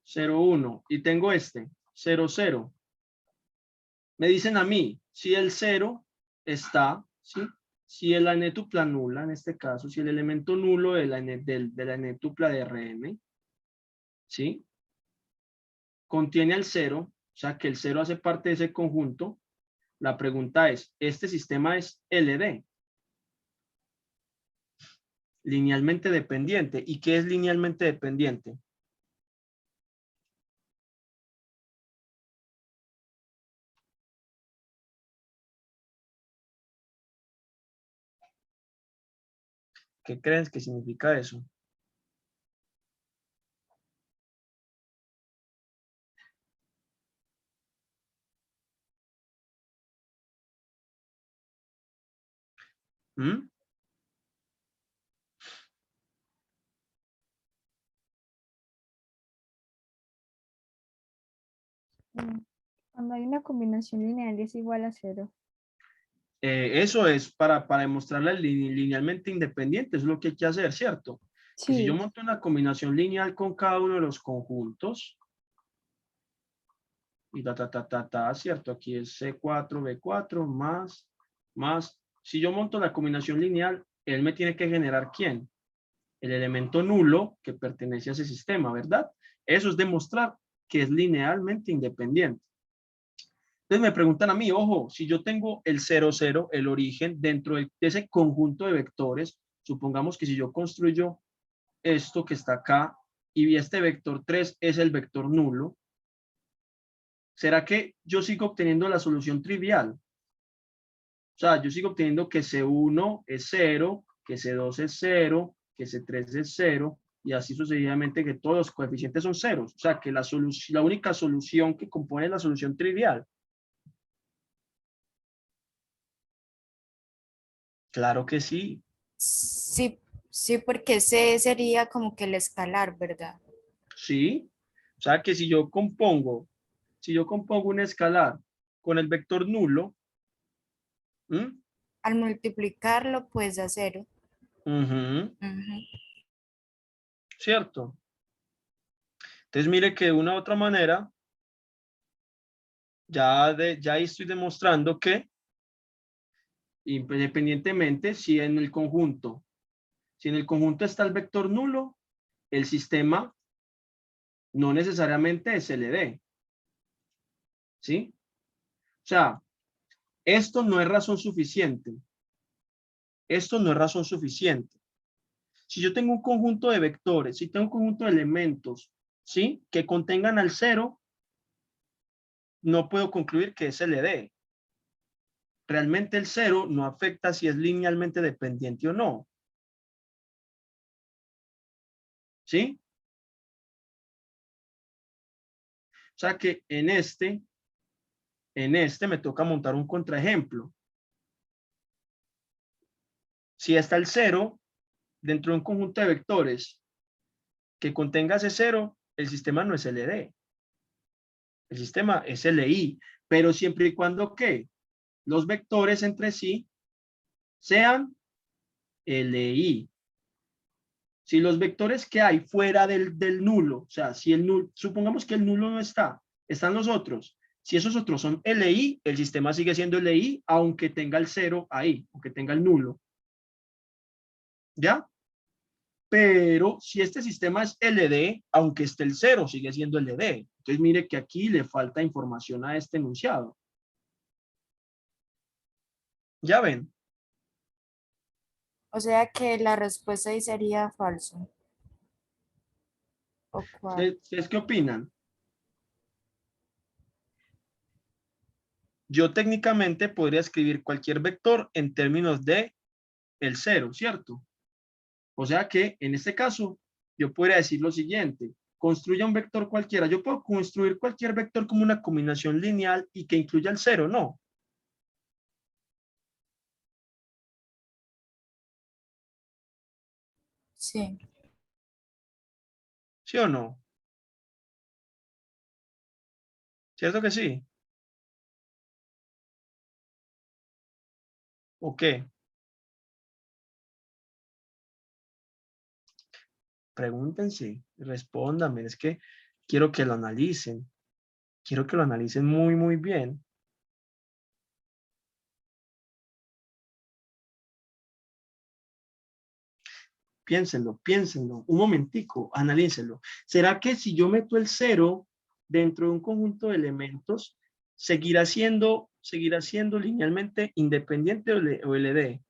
0, 1, y tengo este, 0, 0. Me dicen a mí, si el 0 está, ¿sí? Si la n-tupla nula, en este caso, si el elemento nulo de la n-tupla de Rn, ¿sí? Contiene al 0, o sea que el 0 hace parte de ese conjunto, la pregunta es, ¿este sistema es LD? Linealmente dependiente. ¿Y qué es linealmente dependiente? ¿Qué crees que significa eso? ¿Mm? Cuando hay una combinación lineal es igual a 0. Eso es para demostrarla linealmente independiente, es lo que hay que hacer, ¿cierto? Que si yo Sí. monto una combinación lineal con cada uno de los conjuntos, y ¿cierto? Aquí es C4, B4, más. Si yo monto la combinación lineal, él me tiene que generar ¿quién? El elemento nulo que pertenece a ese sistema, ¿verdad? Eso es demostrar que es linealmente independiente. Entonces me preguntan a mí, ojo, si yo tengo el 0, 0, el origen, dentro de ese conjunto de vectores, supongamos que si yo construyo esto que está acá y este vector 3 es el vector nulo, ¿será que yo sigo obteniendo la solución trivial? O sea, yo sigo obteniendo que C1 es 0, que C2 es 0, que C3 es 0, y así sucesivamente que todos los coeficientes son ceros. O sea, que la única solución que compone la solución trivial. Claro que sí. Sí, sí, porque ese sería como que el escalar, ¿verdad? Sí. O sea, que si yo compongo un escalar con el vector nulo, ¿m? Al multiplicarlo, pues a 0. Ujú, Ujú. ¿cierto? Entonces mire que de una u otra manera, ya ahí estoy demostrando que independientemente si en el conjunto está el vector nulo, el sistema no necesariamente es LD, ¿sí? O sea, esto no es razón suficiente. Esto no es razón suficiente. Si yo tengo un conjunto de vectores, si tengo un conjunto de elementos, ¿sí? Que contengan al 0, no puedo concluir que es LD. Realmente el 0 no afecta si es linealmente dependiente o no. ¿Sí? O sea que en este me toca montar un contraejemplo. Si está el 0 dentro de un conjunto de vectores que contenga ese 0, el sistema no es LD. El sistema es LI, pero siempre y cuando ¿qué? Los vectores entre sí sean LI. Si los vectores que hay fuera del nulo, o sea, si el nulo, supongamos que el nulo no está, están los otros. Si esos otros son LI, el sistema sigue siendo LI, aunque tenga el 0 ahí, aunque tenga el nulo. ¿Ya? Pero si este sistema es LD, aunque esté el 0, sigue siendo LD. Entonces mire que aquí le falta información a este enunciado. ¿Ya ven? O sea que la respuesta ahí sería falso. ¿O cuál? ¿Ustedes qué opinan? Yo técnicamente podría escribir cualquier vector en términos de el 0, ¿cierto? O sea que en este caso yo podría decir lo siguiente. Construya un vector cualquiera. Yo puedo construir cualquier vector como una combinación lineal y que incluya el 0, ¿no? Sí. ¿Sí o no? ¿Cierto que sí? ¿O qué? Pregúntense, respóndanme. Es que quiero que lo analicen. Quiero que lo analicen muy, muy bien. Piénsenlo, piénsenlo. Un momentico, analícenlo. ¿Será que si yo meto el 0 dentro de un conjunto de elementos, seguirá siendo linealmente independiente o LD?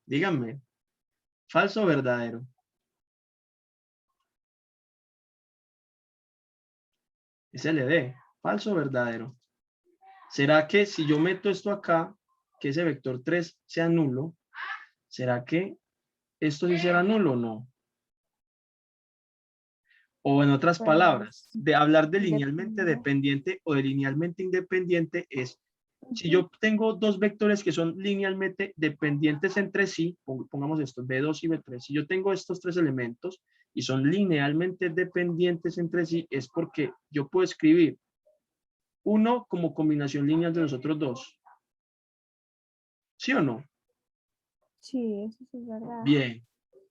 Díganme, ¿falso o verdadero? Es LD, ¿falso o verdadero? ¿Será que si yo meto esto acá, que ese vector 3 sea nulo, ¿será que esto sí será nulo o no? O en otras palabras, Pues de hablar de linealmente depende. dependiente o de linealmente independiente es, si Ujú. yo tengo dos vectores que son linealmente dependientes entre sí, pongamos esto, B2 y B3, si yo tengo estos tres elementos y son linealmente dependientes entre sí, es porque yo puedo escribir uno como combinación lineal de los otros dos. ¿Sí o no? Sí, eso sí es verdad. Bien.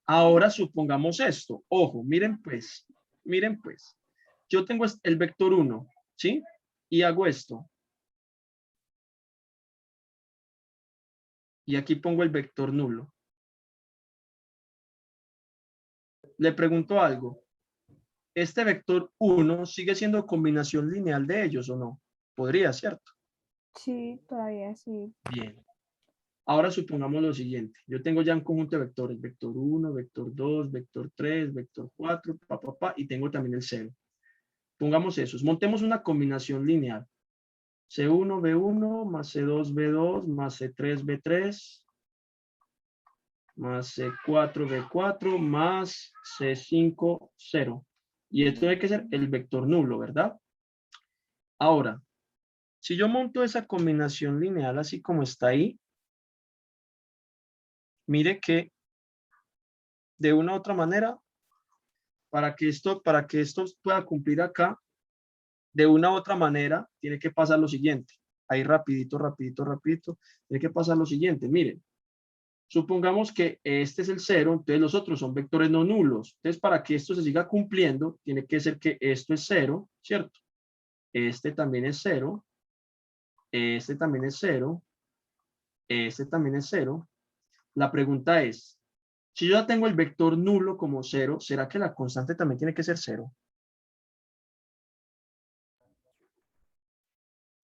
Ahora supongamos esto. Ojo, miren pues. Miren pues. Yo tengo el vector 1, ¿sí? Y hago esto. Y aquí pongo el vector nulo. Le pregunto algo. ¿Este vector 1 sigue siendo combinación lineal de ellos o no? Podría, ¿cierto? Sí, todavía sí. Bien. Ahora supongamos lo siguiente. Yo tengo ya un conjunto de vectores. Vector 1, vector 2, vector 3, vector 4, y tengo también el 0. Pongamos esos. Montemos una combinación lineal. C1, B1, más C2, B2, más C3, B3, más C4, B4, más C5, 0. Y esto tiene que ser el vector nulo, ¿verdad? Ahora, si yo monto esa combinación lineal así como está ahí, mire que de una u otra manera, para que esto pueda cumplir acá, de una u otra manera, tiene que pasar lo siguiente. Ahí rapidito, rapidito, rapidito, tiene que pasar lo siguiente. Miren, supongamos que este es el 0, entonces los otros son vectores no nulos. Entonces, para que esto se siga cumpliendo, tiene que ser que esto es 0, ¿cierto? Este también es 0, este también es 0, este también es 0. La pregunta es, si yo ya tengo el vector nulo como 0, ¿será que la constante también tiene que ser 0?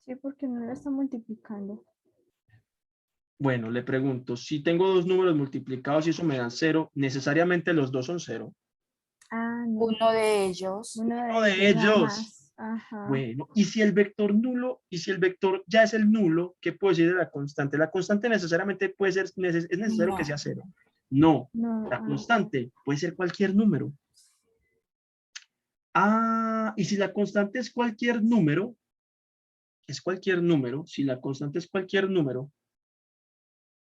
Sí, porque no lo está multiplicando. Bueno, le pregunto, si tengo dos números multiplicados y eso me dan 0, ¿necesariamente los dos son 0? Ah, no. Uno de ellos. Uno Uno de de ellos nada ellos. más. Ajá. Bueno, y si el vector nulo, y si el vector ya es el nulo, ¿qué puedo decir de la constante? La constante necesariamente puede ser, es necesario que No. sea 0. No, No, la constante puede ser cualquier número. Ah, y si la constante es cualquier número, si la constante es cualquier número,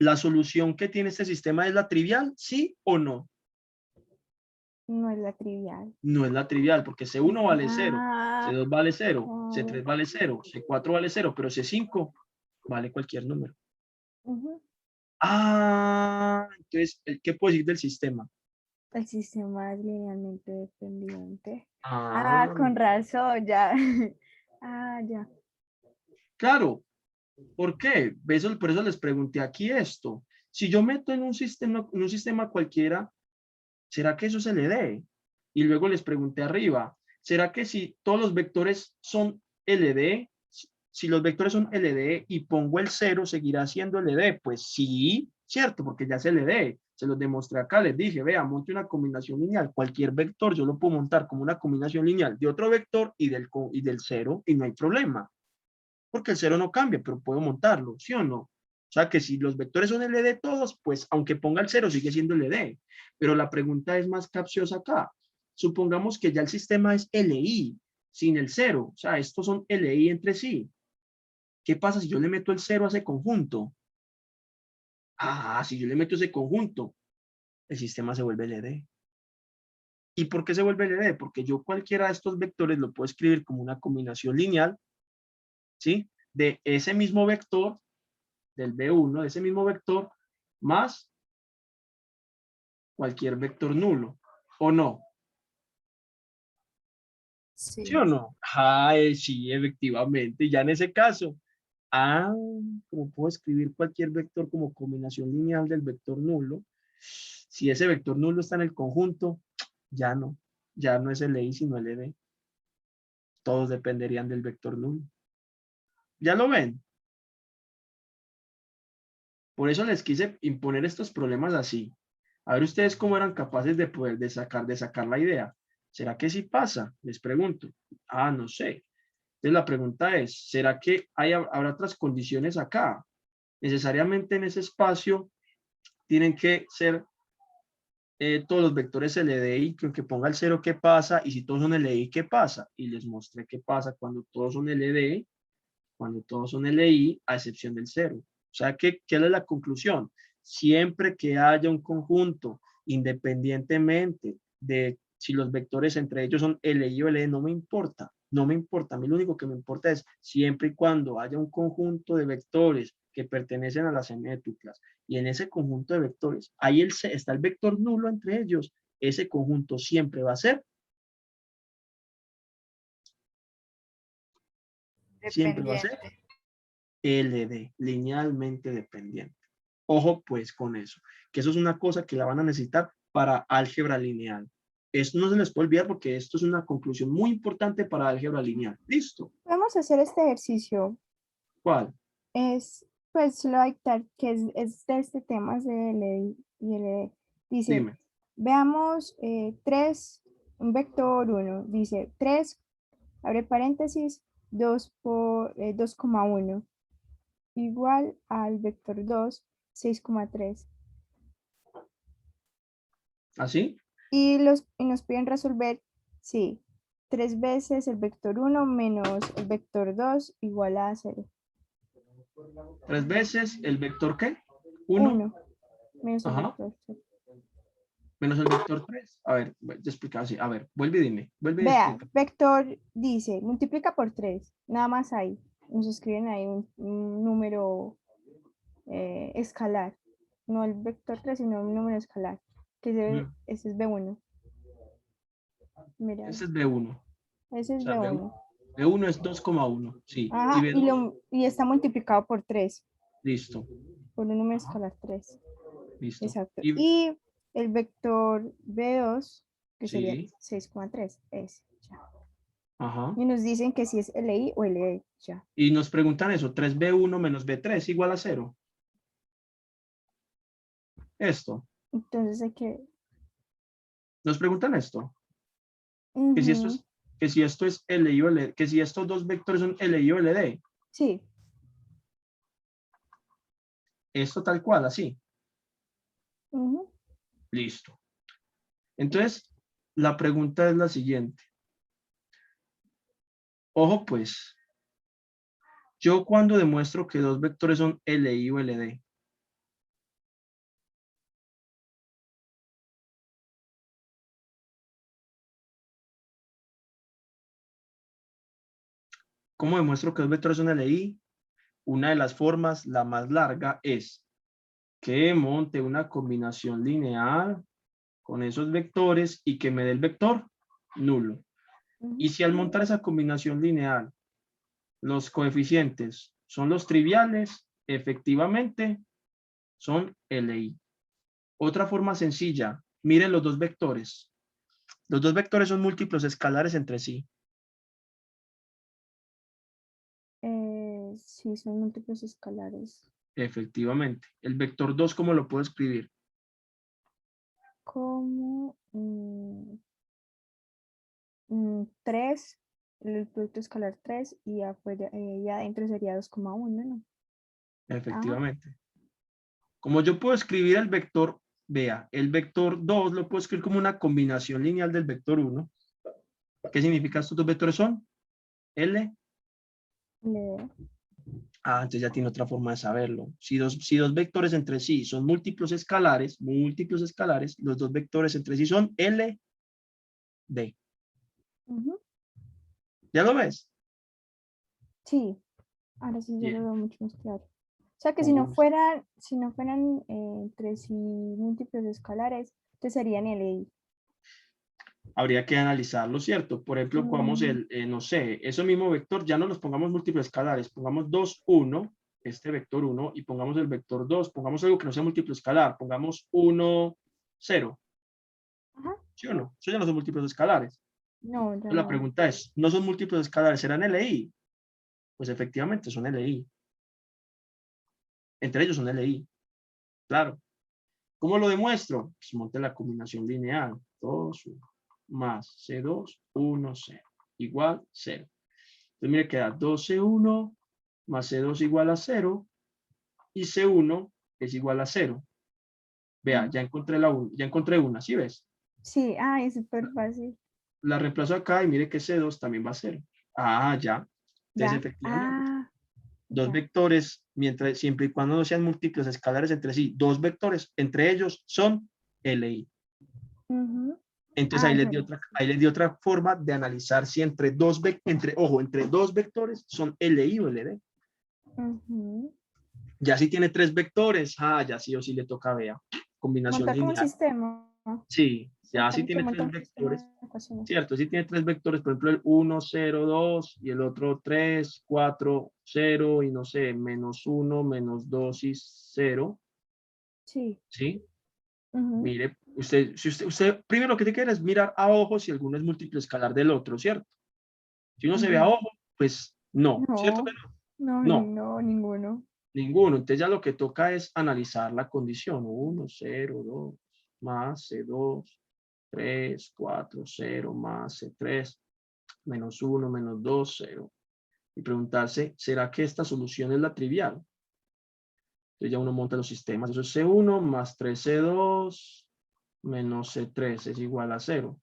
¿la solución que tiene este sistema es la trivial, sí o no? no es la trivial. No es la trivial, porque C1 vale 0, Ah, C2 vale 0, claro. C3 vale 0, C4 vale 0, pero C5 vale cualquier número. Ujú. Ah, entonces, ¿qué puedo decir del sistema? El sistema es linealmente dependiente. Ah, Ah, con razón, ya. Ah, ya. claro. ¿Por qué? Por eso les pregunté aquí esto. Si yo meto en un sistema cualquiera, ¿será que eso se le dé? Y luego les pregunté arriba, ¿será que si todos los vectores son LD, si los vectores son LD y pongo el 0, ¿seguirá siendo LD? Pues sí, cierto, porque ya es LD. Se los demostré acá, les dije, vea, monte una combinación lineal. Cualquier vector yo lo puedo montar como una combinación lineal de otro vector y del 0 y no hay problema. Porque el 0 no cambia, pero puedo montarlo, ¿sí o no? O sea que si los vectores son LD todos, pues aunque ponga el 0 sigue siendo LD. Pero la pregunta es más capciosa acá. Supongamos que ya el sistema es LI sin el 0. O sea, estos son LI entre sí. ¿Qué pasa si yo le meto el 0 a ese conjunto? Ah, si yo le meto ese conjunto, el sistema se vuelve LD. ¿Y por qué se vuelve LD? Porque yo cualquiera de estos vectores lo puedo escribir como una combinación lineal, ¿sí? De ese mismo vector, del B1, de ese mismo vector, más cualquier vector nulo, ¿o no? ¿Sí Sí. o no? Sí, efectivamente. Ya en ese caso, como puedo escribir cualquier vector como combinación lineal del vector nulo, si ese vector nulo está en el conjunto, ya no es LI sino LD. Todos dependerían del vector nulo. ¿Ya lo ven? Por eso les quise imponer estos problemas así. A ver ustedes cómo eran capaces de poder de sacar la idea. ¿Será que sí pasa? Les pregunto. No sé. Entonces la pregunta es, ¿será que habrá otras condiciones acá? Necesariamente en ese espacio tienen que ser todos los vectores LDI, que ponga el 0, ¿qué pasa? Y si todos son LI, ¿qué pasa? Y les mostré qué pasa cuando todos son LDI, cuando todos son LI, a excepción del 0. O sea, ¿qué es la conclusión? Siempre que haya un conjunto, independientemente de si los vectores entre ellos son LI o LD, no me importa. No me importa. A mí lo único que me importa es siempre y cuando haya un conjunto de vectores que pertenecen a las simétricas y en ese conjunto de vectores, ahí está el vector nulo entre ellos, ese conjunto siempre va a ser, Dependiente. LD, linealmente dependiente. Ojo pues con eso, que eso es una cosa que la van a necesitar para álgebra lineal. Esto no se les puede olvidar porque esto es una conclusión muy importante para álgebra lineal. ¿Listo? Vamos a hacer este ejercicio. ¿Cuál? Es, pues, lo dictar, que es de este tema, es de LD y LD. Dice, Dime. veamos 3, un vector 1, dice 3, abre paréntesis, 2,1, igual al vector 2, 6,3. ¿Así? Y nos piden resolver, sí, 3 veces el vector 1 menos el vector 2 igual a 0. 3 veces el vector ¿qué? 1. 1 menos el Ajá. vector 0. Menos el vector 3. A ver, te explicaba así. A ver, vuelve y dime. Vuelve y Vea, explica. vector dice, multiplica por 3, nada más ahí. Nos escriben ahí un número escalar. No el vector 3, sino un número escalar. Que ese es B1. Mira, Ese es B1. ese O es sea, B1. B1 es 2,1. Sí. Y Ajá, B2, y está multiplicado por 3, listo. por un número escalar 3. Listo. Exacto. Y, Y el vector B2, que sería sí. 6,3, ese, ya. Ajá. Y nos dicen que si es LI o LD, ya. Y nos preguntan eso, 3B1 menos B3 igual a 0. Esto. Entonces hay que... Nos preguntan esto. Que si esto Ujú, es, que si esto es LI o LD, que si estos dos vectores son LI o LD. sí. Esto tal cual, así. Ujú. Listo. Entonces, la pregunta es la siguiente. Ojo pues, yo cuando demuestro que dos vectores son LI o LD, ¿cómo demuestro que dos vectores son LI? Una de las formas, la más larga, es que monte una combinación lineal con esos vectores y que me dé el vector nulo. Y si al montar esa combinación lineal los coeficientes son los triviales, efectivamente son LI. Otra forma sencilla, miren los dos vectores. Los dos vectores son múltiplos escalares entre sí. Sí, son múltiplos escalares. Efectivamente. El vector 2, ¿cómo lo puedo escribir? Como 3, el producto escalar 3 y afuera, y adentro sería 2,1, ¿no? Efectivamente. Como yo puedo escribir el vector, vea, el vector 2 lo puedo escribir como una combinación lineal del vector 1. ¿Qué significa estos dos vectores son? L. Entonces ya tiene otra forma de saberlo. Si dos vectores entre sí son múltiplos escalares, los dos vectores entre sí son L, D. Ujú. ¿Ya lo ves? Sí, ahora sí yo Bien. lo veo mucho más claro. O sea que Con si no gusto. fueran entre sí múltiplos escalares, entonces serían LI. Habría que analizarlo, ¿cierto? Por ejemplo, pongamos no sé, ese mismo vector, ya no los pongamos múltiplos escalares, pongamos 2, 1, este vector 1, y pongamos el vector 2, pongamos algo que no sea múltiplo escalar, pongamos 1, 0. Ajá. ¿Sí o no? Eso ya no son múltiplos escalares. No, ya Entonces la no. pregunta es, ¿no son múltiplos escalares? ¿Serán LI? Pues efectivamente son LI. Entre ellos son LI. Claro. ¿Cómo lo demuestro? Pues monte la combinación lineal. 2, 1, más C2, 1, 0. Igual 0. Entonces mire, queda 2C1 más C2 igual a 0. Y C1 es igual a 0. Vea, ya encontré una, ¿sí ves? Sí, es súper fácil. La reemplazo acá y mire que C2 también va a 0. Ya. Entonces, Ya. efectivamente, dos Ya. vectores, siempre y cuando no sean múltiplos escalares entre sí, dos vectores entre ellos son LI. Ujú. Entonces ahí Ya. ahí les di otra forma de analizar si entre dos vectores son LI o LD. Ujú. Ya si tiene tres vectores, ya sí o sí le toca, vea, combinación Montar como un lineal. sistema. Sí, ya si Tiene que tiene montar tres un sistema vectores, de ecuaciones. cierto, si tiene tres vectores, por ejemplo el 1, 0, 2 y el otro 3, 4, 0 y no sé, menos 1, menos 2 y 0, Sí. ¿sí? Ujú. Mire, usted primero lo que tiene que hacer es mirar a ojo si alguno es múltiplo escalar del otro, ¿cierto? Si uno se ve a Ujú. ojo, pues no, ¿cierto que no? No, No, ninguno. ninguno. Entonces ya lo que toca es analizar la condición. 1, 0, 2, más C2, 3, 4, 0, más C3, menos 1, menos 2, 0. Y preguntarse, ¿será que esta solución es la trivial? Entonces ya uno monta los sistemas. Eso es C1 más 3C2 menos C3 es igual a 0.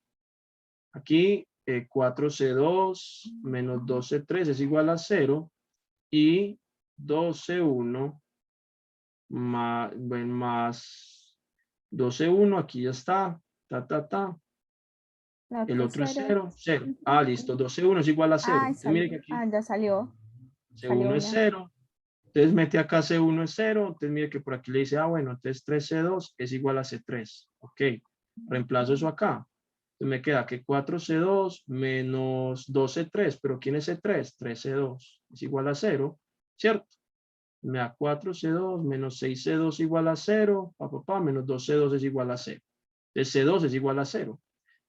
Aquí 4C2 menos 2C3 es igual a 0. Y 12,1 más 12,1, aquí ya está, La el otra otro es 0. 0, 0. Ujú. Listo, 12,1 es igual a 0. Entonces mire que aquí Ya salió. C1 Salió es una. 0, entonces mete acá C1 es 0, entonces mire que por aquí le dice, bueno, entonces 3C2 es igual a C3, ok, reemplazo eso acá. Entonces me queda que 4C2 menos 2C3, pero ¿quién es C3? 3C2 es igual a 0, ¿cierto? Me da 4C2 menos 6C2 igual a 0, menos 2C2 es igual a 0. Entonces C2 es igual a 0.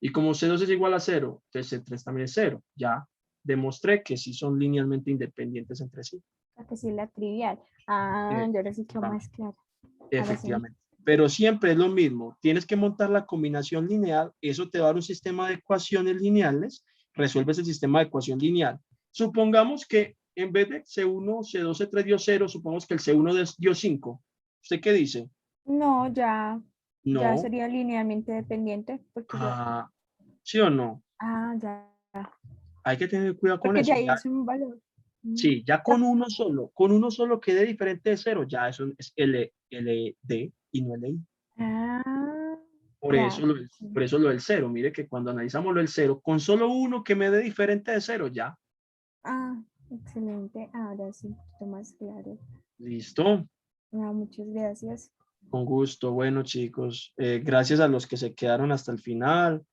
Y como C2 es igual a 0, entonces C3 también es 0. Ya demostré que sí son linealmente independientes entre sí. Que sí, la trivial. Y ahora sí quedó más claro. Ahora sí. Efectivamente. Pero siempre es lo mismo. Tienes que montar la combinación lineal. Eso te va a dar un sistema de ecuaciones lineales. Resuelves el sistema de ecuación lineal. Supongamos que en vez de C1, C2, C3 dio 0, supongamos que el C1 dio 5. ¿Usted qué dice? No, ya No. sería linealmente dependiente. Porque ¿Sí o no? ya. Hay que tener cuidado con Porque ya eso. ahí Ya, es un valor. sí, ya Ya. con uno solo que dé diferente de 0, ya eso es LD y no LI. Ah, Por eso, ya. por eso lo del 0. Mire que cuando analizamos lo del 0, con solo uno que me dé diferente de 0, ya. Excelente. Ahora sí, un poquito más claro. Listo. Muchas gracias. Con gusto. Bueno, chicos, gracias a los que se quedaron hasta el final.